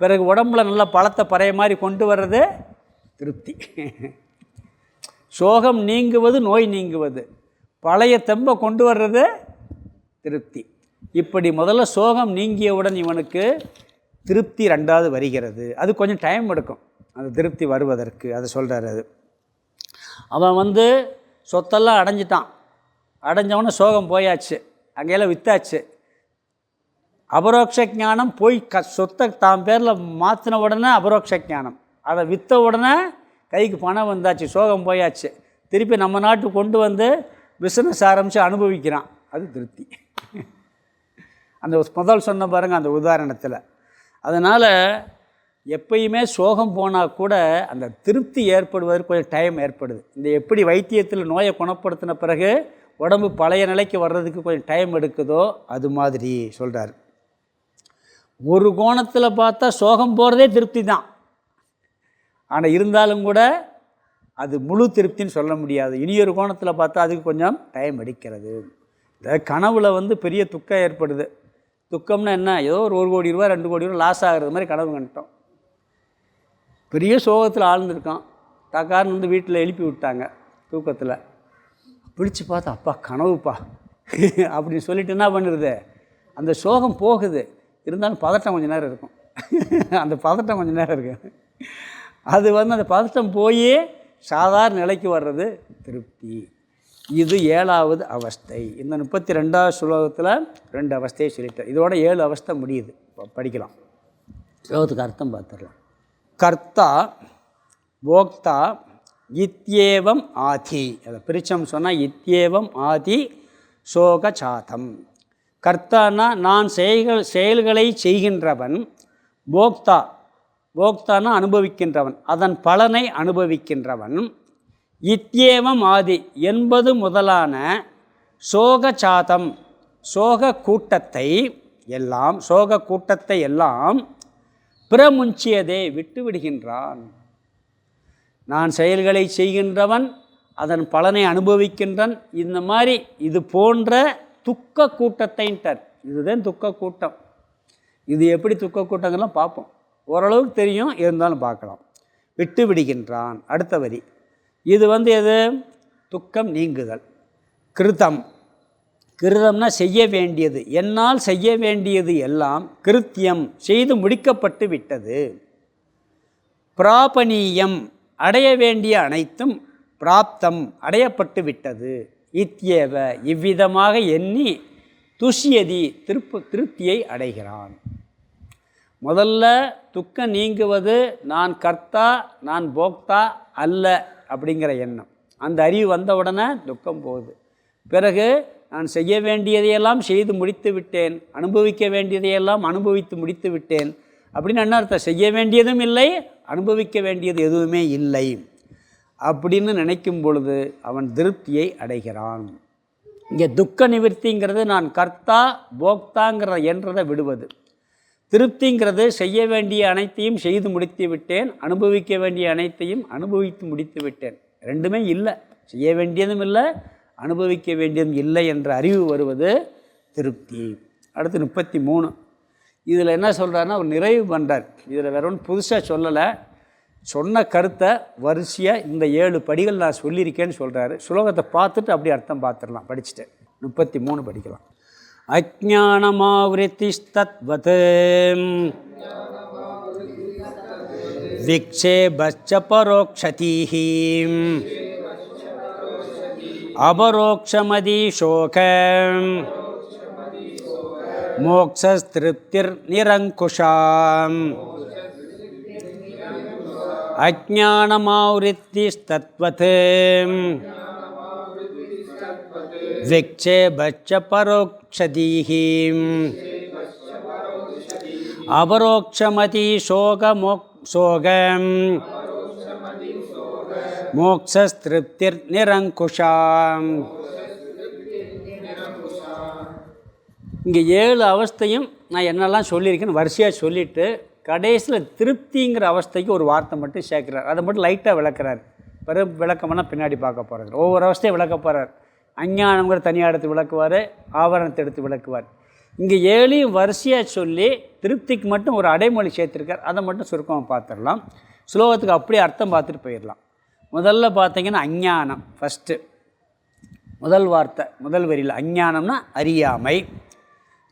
பிறகு உடம்புல நல்லா பழத்தை பறைய மாதிரி கொண்டு வர்றது திருப்தி. சோகம் நீங்குவது நோய் நீங்குவது, பழைய தெம்பை கொண்டு வர்றது திருப்தி. இப்படி முதல்ல சோகம் நீங்கியவுடன் இவனுக்கு திருப்தி 2வது வருகிறது. அது கொஞ்சம் டைம் எடுக்கும் அந்த திருப்தி வருவதற்கு, அதை சொல்கிறார். அது அவன் வந்து சொத்தெல்லாம் அடைஞ்சிட்டான், அடைஞ்சவொடனே சோகம் போயாச்சு, அங்கெல்லாம் விற்றாச்சு. அபரோக்ஷ ஞானம் போய் சொத்தை தான் பேரில் மாற்றின உடனே அபரோக்ஷ ஞானம், அதை விற்ற உடனே கைக்கு பணம் வந்தாச்சு, சோகம் போயாச்சு. திருப்பி நம்ம நாட்டுக்கு கொண்டு வந்து பிஸ்னஸ் ஆரம்பித்து அனுபவிக்கிறான், அது திருப்தி. அந்த முதல் சொன்ன பாருங்கள் அந்த உதாரணத்தில். அதனால் எப்பயுமே சோகம் போனால் கூட அந்த திருப்தி ஏற்படுவதற்கு கொஞ்சம் டைம் ஏற்படுது. இந்த எப்படி வைத்தியத்தில் நோயை குணப்படுத்தின பிறகு உடம்பு பழைய நிலைக்கு வர்றதுக்கு கொஞ்சம் டைம் எடுக்குதோ அது மாதிரி சொல்கிறார். ஒரு கோணத்தில் பார்த்தா சோகம் போகிறதே திருப்தி தான், ஆனால் இருந்தாலும் கூட அது முழு திருப்தின்னு சொல்ல முடியாது. இனியொரு கோணத்தில் பார்த்தா அதுக்கு கொஞ்சம் டைம் எடுக்கிறது. இந்த கனவுல வந்து பெரிய துக்கம் ஏற்படுது. துக்கம்னா என்ன? ஏதோ ஒரு 1 கோடி ரூபா 2 கோடி ரூபா லாஸ் ஆகிறது மாதிரி கனவு கண்டுட்டோம். பெரிய சோகத்தில் ஆழ்ந்திருக்கான், தக்கார்னு வந்து வீட்டில் எழுப்பி விட்டாங்க தூக்கத்தில். பிடிச்சி பார்த்தா அப்பா கனவுப்பா அப்படின்னு சொல்லிட்டு என்ன பண்ணுறது, அந்த சோகம் போகுது, இருந்தாலும் பதட்டம் கொஞ்சம் நேரம் இருக்கும். அந்த பதட்டம் கொஞ்சம் நேரம் இருக்கு. அது வந்து அந்த பதட்டம் போய் சாதாரண நிலைக்கு வர்றது திருப்தி. இது 7வது அவஸ்தை. இந்த 32வது ஸ்லோகத்தில் 2 அவஸ்தையை சொல்லிட்டேன். இதோட 7 அவஸ்தை முடியுது, படிக்கலாம். ஸ்லோகத்துக்கு அர்த்தம் பார்த்துடலாம். கர்த்தா போக்தா இத்யேவம் ஆதி, அதை பிரிச்சம் சொன்னால் இத்யேவம் ஆதி சோகசாதம். கர்த்தானா நான் செயல்களை செய்கின்றவன், போக்தானா அனுபவிக்கின்றவன், அதன் பலனை அனுபவிக்கின்றவன். இத்யேவம் ஆதி என்பது முதலான சோகசாதம் சோக கூட்டத்தை எல்லாம் பிரமுஞ்சியதே விட்டு விடுகின்றான். நான் செயல்களை செய்கின்றவன், அதன் பலனை அனுபவிக்கின்றன். இந்த மாதிரி இது போன்ற துக்க கூட்டத்தைன்ட்டார். இதுதான் துக்க கூட்டம். இது எப்படி துக்க கூட்டங்கள்லாம் பார்ப்போம். ஓரளவுக்கு தெரியும், இருந்தாலும் பார்க்கலாம். விட்டு விடுகின்றான். அடுத்த வரி, இது எது? துக்கம் நீங்குதல். கிருதம்னா செய்ய வேண்டியது. என்னால் செய்ய வேண்டியது எல்லாம் கிருத்தியம் செய்து முடிக்கப்பட்டு விட்டது. பிராபணீயம் அடைய வேண்டிய அனைத்தும் பிராப்தம் அடையப்பட்டு விட்டது. இத்யேவ இவ்விதமாக எண்ணி துஷ்யதி திருப்தியை அடைகிறான். முதல்ல துக்கம் நீங்குவது நான் கர்த்தா நான் போக்தா அல்ல அப்படிங்கிற எண்ணம். அந்த அறிவு வந்த உடனே துக்கம் போகுது. பிறகு நான் செய்ய வேண்டியதையெல்லாம் செய்து முடித்து விட்டேன், அனுபவிக்க வேண்டியதையெல்லாம் அனுபவித்து முடித்து விட்டேன் அப்படின்னு என்ன அர்த்தம்? செய்ய வேண்டியதும் இல்லை, அனுபவிக்க வேண்டியது எதுவுமே இல்லை அப்படின்னு நினைக்கும் பொழுது அவன் திருப்தியை அடைகிறான். இங்கே துக்க நிவர்த்திங்கிறது நான் கர்த்தா போக்தாங்கிற என்றதை விடுவது. திருப்திங்கிறது செய்ய வேண்டிய அனைத்தையும் செய்து முடித்து விட்டேன், அனுபவிக்க வேண்டிய அனைத்தையும் அனுபவித்து முடித்து விட்டேன். ரெண்டுமே இல்லை, செய்ய வேண்டியதும் இல்லை, அனுபவிக்க வேண்டியதும் இல்லை என்ற அறிவு வருவது திருப்தி. அடுத்து 33. இதில் என்ன சொல்கிறாருன்னா ஒரு நிறைவு பண்ணுறார். இதில் வேற ஒன்றும் புதுசாக சொல்லலை, சொன்ன கருத்தை வரிசையாக இந்த 7 படிகள் நான் சொல்லியிருக்கேன்னு சொல்கிறாரு. ஸ்லோகத்தை பார்த்துட்டு அப்படி அர்த்தம் பார்த்துடலாம். படிச்சுட்டு 33 படிக்கலாம். அஜ்ஞானமாவ்ருத்திஸ்தத்வத் விக்ஷேபச்ச பரோக்ஷதீஹி அபரோக்ஷமதி சோகம் மோக்ஷஸ்திருப்திர் நிரங்குஷாம். அஜ்ஞானமாவ்ருத்திஸ்தத்வத் விக்ஷேபச்ச பரோக்ஷதீஹி அபரோக்ஷமதி சோகம் மோக்ஷஸ்திருப்திர் நிரங்குஷாம். இங்கே 7 அவஸ்தையும் நான் என்னெல்லாம் சொல்லியிருக்கேன்னு வரிசையாக சொல்லிவிட்டு கடைசியில் திருப்திங்கிற அவஸ்தைக்கு ஒரு வார்த்தை மட்டும் சேர்க்குறார். அதை மட்டும் லைட்டாக விளக்குறார். பிறகு விளக்கம்னா பின்னாடி பார்க்க போகிறார். ஒவ்வொரு அவஸ்தையும் விளக்க போகிறார். அஞ்ஞானங்கிற தனியாக எடுத்து விளக்குவார், ஆவரணத்தை எடுத்து விளக்குவார். இங்கே 7 வரிசையாக சொல்லி திருப்திக்கு மட்டும் ஒரு அடைமொழி சேர்த்துருக்கார். அதை மட்டும் சுருக்கமாக பார்த்துடலாம். ஸ்லோகத்துக்கு அப்படியே அர்த்தம் பார்த்துட்டு போயிடலாம். முதல்ல பார்த்தீங்கன்னா அஞ்ஞானம் ஃபஸ்ட்டு, முதல் வார்த்தை முதல் வரியில். அஞ்ஞானம்னா அறியாமை.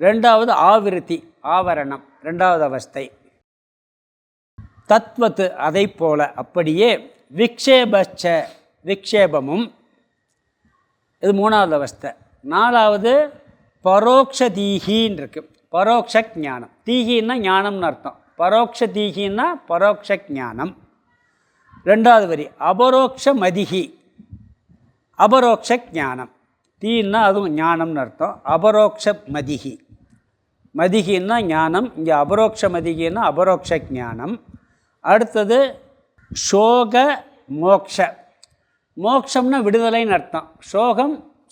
ரெண்டாவது ஆவிருத்தி, ஆவரணம், ரெண்டாவது அவஸ்தை. தத்வத்து அதை போல, அப்படியே. விக்ஷேபச்ச விக்ஷேபமும், இது 3வது அவஸ்தை. 4வது பரோக்ஷ தீஹின்னு இருக்குது. பரோக்ஷ ஞானம். தீஹின்னா ஞானம்னு அர்த்தம். பரோக்ஷ தீஹின்னா பரோக்ஷ ஞானம். 2வது வரி அபரோக்ஷ மதிஹி, அபரோக்ஷ ஞானம். தீன்னா அதுவும் ஞானம்னு அர்த்தம். அபரோக்ஷ மதிஹி, மதிஹின்னா ஞானம். இங்கே அபரோக்ஷ மதிஹின்னா அபரோக்ஷ ஞானம். அடுத்தது சோக மோக்ஷ. மோக்ஷம்னா விடுதலைன்னு அர்த்தம்.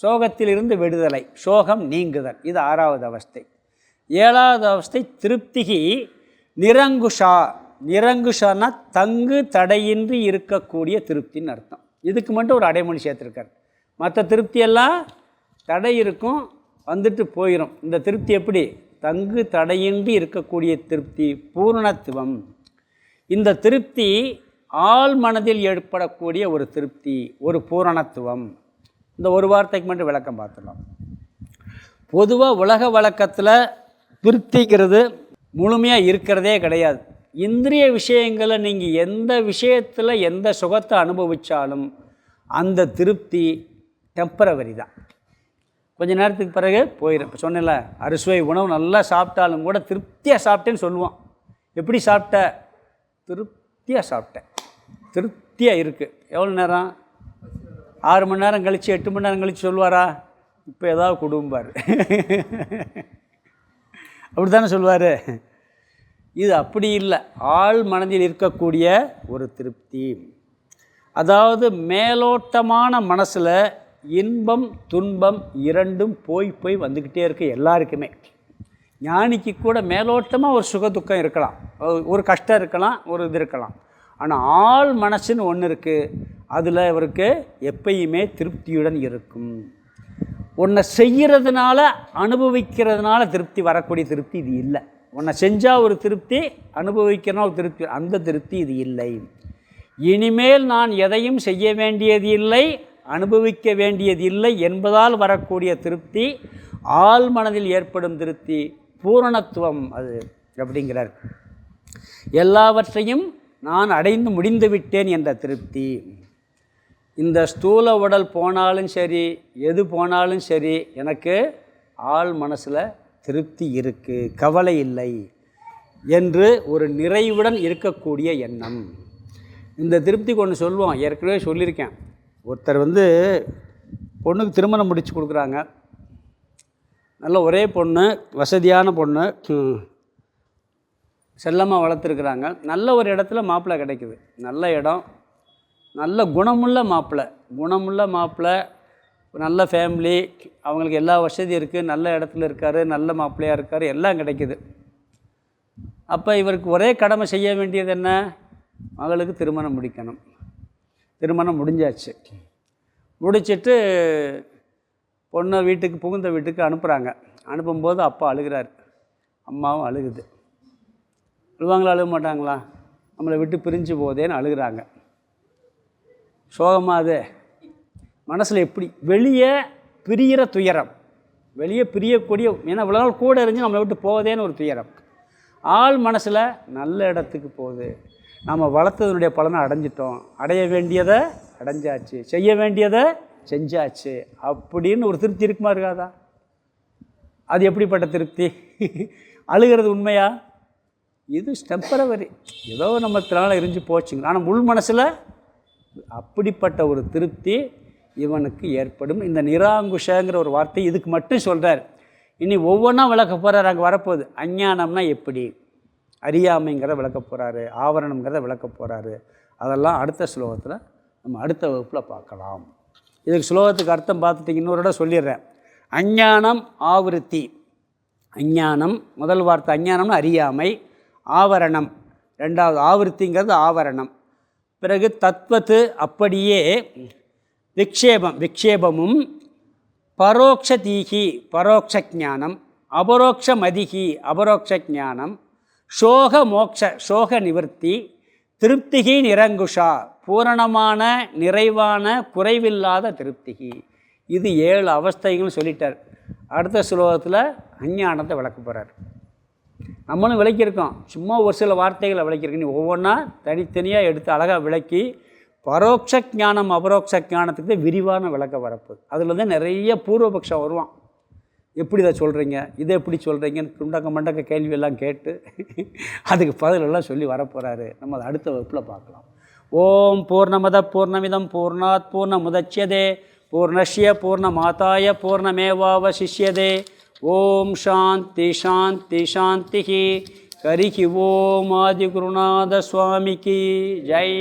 சோகத்திலிருந்து விடுதலை, சோகம் நீங்குதல். இது 6வது அவஸ்தை. 7வது அவஸ்தை திருப்திகி நிரங்குஷா. நிரங்குஷான்னா தங்கு தடையின்றி இருக்கக்கூடிய திருப்தின்னு அர்த்தம். இதுக்கு மட்டும் ஒரு அடைமொழி சேர்த்துருக்கார். மற்ற திருப்தியெல்லாம் தடை இருக்கும், வந்துட்டு போயிடும். இந்த திருப்தி எப்படி? தங்கு தடையின்றி இருக்கக்கூடிய திருப்தி, பூர்ணத்துவம். இந்த திருப்தி ஆள் மனதில் ஏற்படக்கூடிய ஒரு திருப்தி, ஒரு பூரணத்துவம். இந்த ஒரு வார்த்தைக்கு மட்டும் விளக்கம் பார்த்துடலாம். பொதுவாக உலக வழக்கத்தில் திருப்திங்கிறது முழுமையாக இருக்கிறதே கிடையாது. இந்திரிய விஷயங்களை நீங்கள் எந்த விஷயத்தில் எந்த சுகத்தை அனுபவித்தாலும் அந்த திருப்தி டெம்பரவரி தான். கொஞ்ச நேரத்துக்கு பிறகு போயிடும். இப்போ சொன்னேன்ல, அறுசுவை உணவு நல்லா சாப்பிட்டாலும் கூட திருப்தியாக சாப்பிட்டேன்னு சொல்லுவோம். எப்படி சாப்பிட்ட? திருப்தியாக சாப்பிட்டேன், திருப்தியாக இருக்குது. எவ்வளோ நேரம்? 6 மணி நேரம் கழித்து 8 மணி நேரம் கழித்து சொல்லுவாரா? இப்போ ஏதாவது கொடும்பார். அப்படி தானே சொல்லுவார். இது அப்படி இல்லை. ஆழ் மனதில் இருக்கக்கூடிய ஒரு திருப்தி. அதாவது மேலோட்டமான மனசில் இன்பம் துன்பம் இரண்டும் போய் போய் வந்துக்கிட்டே இருக்கு எல்லாருக்குமே. ஞானிக்கு கூட மேலோட்டமாக ஒரு சுக துக்கம் இருக்கலாம், ஒரு கஷ்டம் இருக்கலாம், ஒரு இது இருக்கலாம். ஆனால் ஆள் மனசுன்னு ஒன்று இருக்குது. அதில் அவருக்கு எப்பயுமே திருப்தியுடன் இருக்கும். ஒன்றை செய்கிறதுனால அனுபவிக்கிறதுனால திருப்தி வரக்கூடிய திருப்தி இது இல்லை. ஒன்றை செஞ்சால் ஒரு திருப்தி, அனுபவிக்கிறனால ஒரு திருப்தி, அந்த திருப்தி இது இல்லை. இனிமேல் நான் எதையும் செய்ய வேண்டியது இல்லை, அனுபவிக்க வேண்டியது இல்லை என்பதால் வரக்கூடிய திருப்தி ஆள் மனதில் ஏற்படும் திருப்தி, பூரணத்துவம் அது அப்படிங்கிறார். எல்லாவற்றையும் நான் அடைந்து முடிந்து விட்டேன் என்ற திருப்தி. இந்த ஸ்தூல உடல் போனாலும் சரி, எது போனாலும் சரி, எனக்கு ஆள் மனசில் திருப்தி இருக்குது, கவலை இல்லை என்று ஒரு நிறைவுடன் இருக்கக்கூடிய எண்ணம். இந்த திருப்திக்கு ஒன்று சொல்லுவோம், ஏற்கனவே சொல்லியிருக்கேன். ஒருத்தர் பொண்ணுக்கு திருமணம் முடித்து கொடுக்குறாங்க. நல்ல ஒரே பொண்ணு, வசதியான பொண்ணு, செல்லமாக வளர்த்துருக்குறாங்க. நல்ல ஒரு இடத்துல மாப்பிள்ளை கிடைக்குது. நல்ல இடம், நல்ல குணமுள்ள மாப்பிள்ளை, நல்ல ஃபேமிலி, அவங்களுக்கு எல்லா வசதியும் இருக்குது, நல்ல இடத்துல இருக்கார், நல்ல மாப்பிள்ளையாக இருக்கார், எல்லாம் கிடைக்குது. அப்போ இவருக்கு ஒரே கடமை செய்ய வேண்டியது என்ன? மகளுக்கு திருமணம் முடிக்கணும். திருமணம் முடிஞ்சாச்சு. முடிச்சிட்டு பொண்ணை வீட்டுக்கு, புகுந்த வீட்டுக்கு அனுப்புகிறாங்க. அனுப்பும்போது அப்பா அழுகிறார், அம்மாவும் அழுகுது. அழுவாங்களா அழுக மாட்டாங்களா? நம்மளை விட்டு பிரிஞ்சு போதேன்னு அழுகிறாங்க. சோகமாக அது மனசில் எப்படி வெளியே பிரிகிற துயரம், வெளியே பிரியக்கூடிய, ஏன்னா இவ்வளோ நாள் கூட இருந்து நம்மளை விட்டு போதேன்னு ஒரு துயரம். ஆள் மனசில் நல்ல இடத்துக்கு போகுது, நம்ம வளர்த்ததனுடைய பலனை அடைஞ்சிட்டோம், அடைய வேண்டியதை அடைஞ்சாச்சு, செய்ய வேண்டியதை செஞ்சாச்சு அப்படின்னு ஒரு திருப்தி இருக்குமா இருக்காதா? அது எப்படிப்பட்ட திருப்தி? அழுகிறது உண்மையா? இது டெம்பரவரி, ஏதோ நம்ம தினால எரிஞ்சு போச்சுங்க. ஆனால் உள் மனசில் அப்படிப்பட்ட ஒரு திருப்தி இவனுக்கு ஏற்படும். இந்த நிராங்குஷங்கிற ஒரு வார்த்தை இதுக்கு மட்டும் சொல்கிறார். இனி ஒவ்வொன்றா விளக்க போகிறார். அங்கே வரப்போகுது. அஞ்ஞானம்னா எப்படி, அறியாமைங்கிறத விளக்க போகிறாரு, ஆவரணம்ங்கிறத விளக்க போகிறாரு. அதெல்லாம் அடுத்த ஸ்லோகத்தில் நம்ம அடுத்த வகுப்பில் பார்க்கலாம். இதுக்கு ஸ்லோகத்துக்கு அர்த்தம் பார்த்துட்டிங்க. இன்னொரு இடம் சொல்லிடுறேன். அஞ்ஞானம் ஆவிருத்தி. அஞ்ஞானம் முதல் வார்த்தை, அஞ்ஞானம்னு அறியாமை, ஆவரணம் ரெண்டாவது, ஆவிருத்திங்கிறது ஆவரணம். பிறகு தத்வத்து அப்படியே, விக்ஷேபமும், பரோட்ச தீகி பரோட்ச ஞானம், அபரோக்ஷ மதிகி அபரோக்ஷ ஞானம், சோக மோக்ஷ சோக நிவர்த்தி, திருப்திகி நிரங்குஷா பூரணமான நிறைவான குறைவில்லாத திருப்திகி. இது 7 அவஸ்தைகள்னு சொல்லிட்டார். அடுத்த ஸ்லோகத்தில் அஞ்ஞானத்தை விளக்க போகிறார். நம்மளும் விளக்கியிருக்கோம், சும்மா ஒரு சில வார்த்தைகளை விளக்கியிருக்கோம். நீ ஒவ்வொன்றா தனித்தனியாக எடுத்து அழகாக விளக்கி பரோட்ச ஞானம் அபரோக்ஷ ஞானத்துக்கு விரிவான விளக்க வரப்போகுது. அதில் தான் நிறைய பூர்வபக்ஷம் வருவான். எப்படி இதை சொல்கிறீங்க, இதை எப்படி சொல்கிறீங்கன்னு துண்டக்க மண்டக்க கேள்வியெல்லாம் கேட்டு அதுக்கு பதிலெல்லாம் சொல்லி வரப்போகிறாரு. நம்ம அதை அடுத்த வகுப்பில் பார்க்கலாம். ஓம் பூர்ணமத பூர்ணமிதம் பூர்ணாத் பூர்ணமுதச்யதே பூர்ணஸ்ய பூர்ணமாதாய பூர்ணமேவாவசிஷ்யதே. ஓம் சாந்தி சாந்தி சாந்தி. ஹரிஹி ஓம் ஆதிகுருநாத சுவாமிக்கு ஜெய்.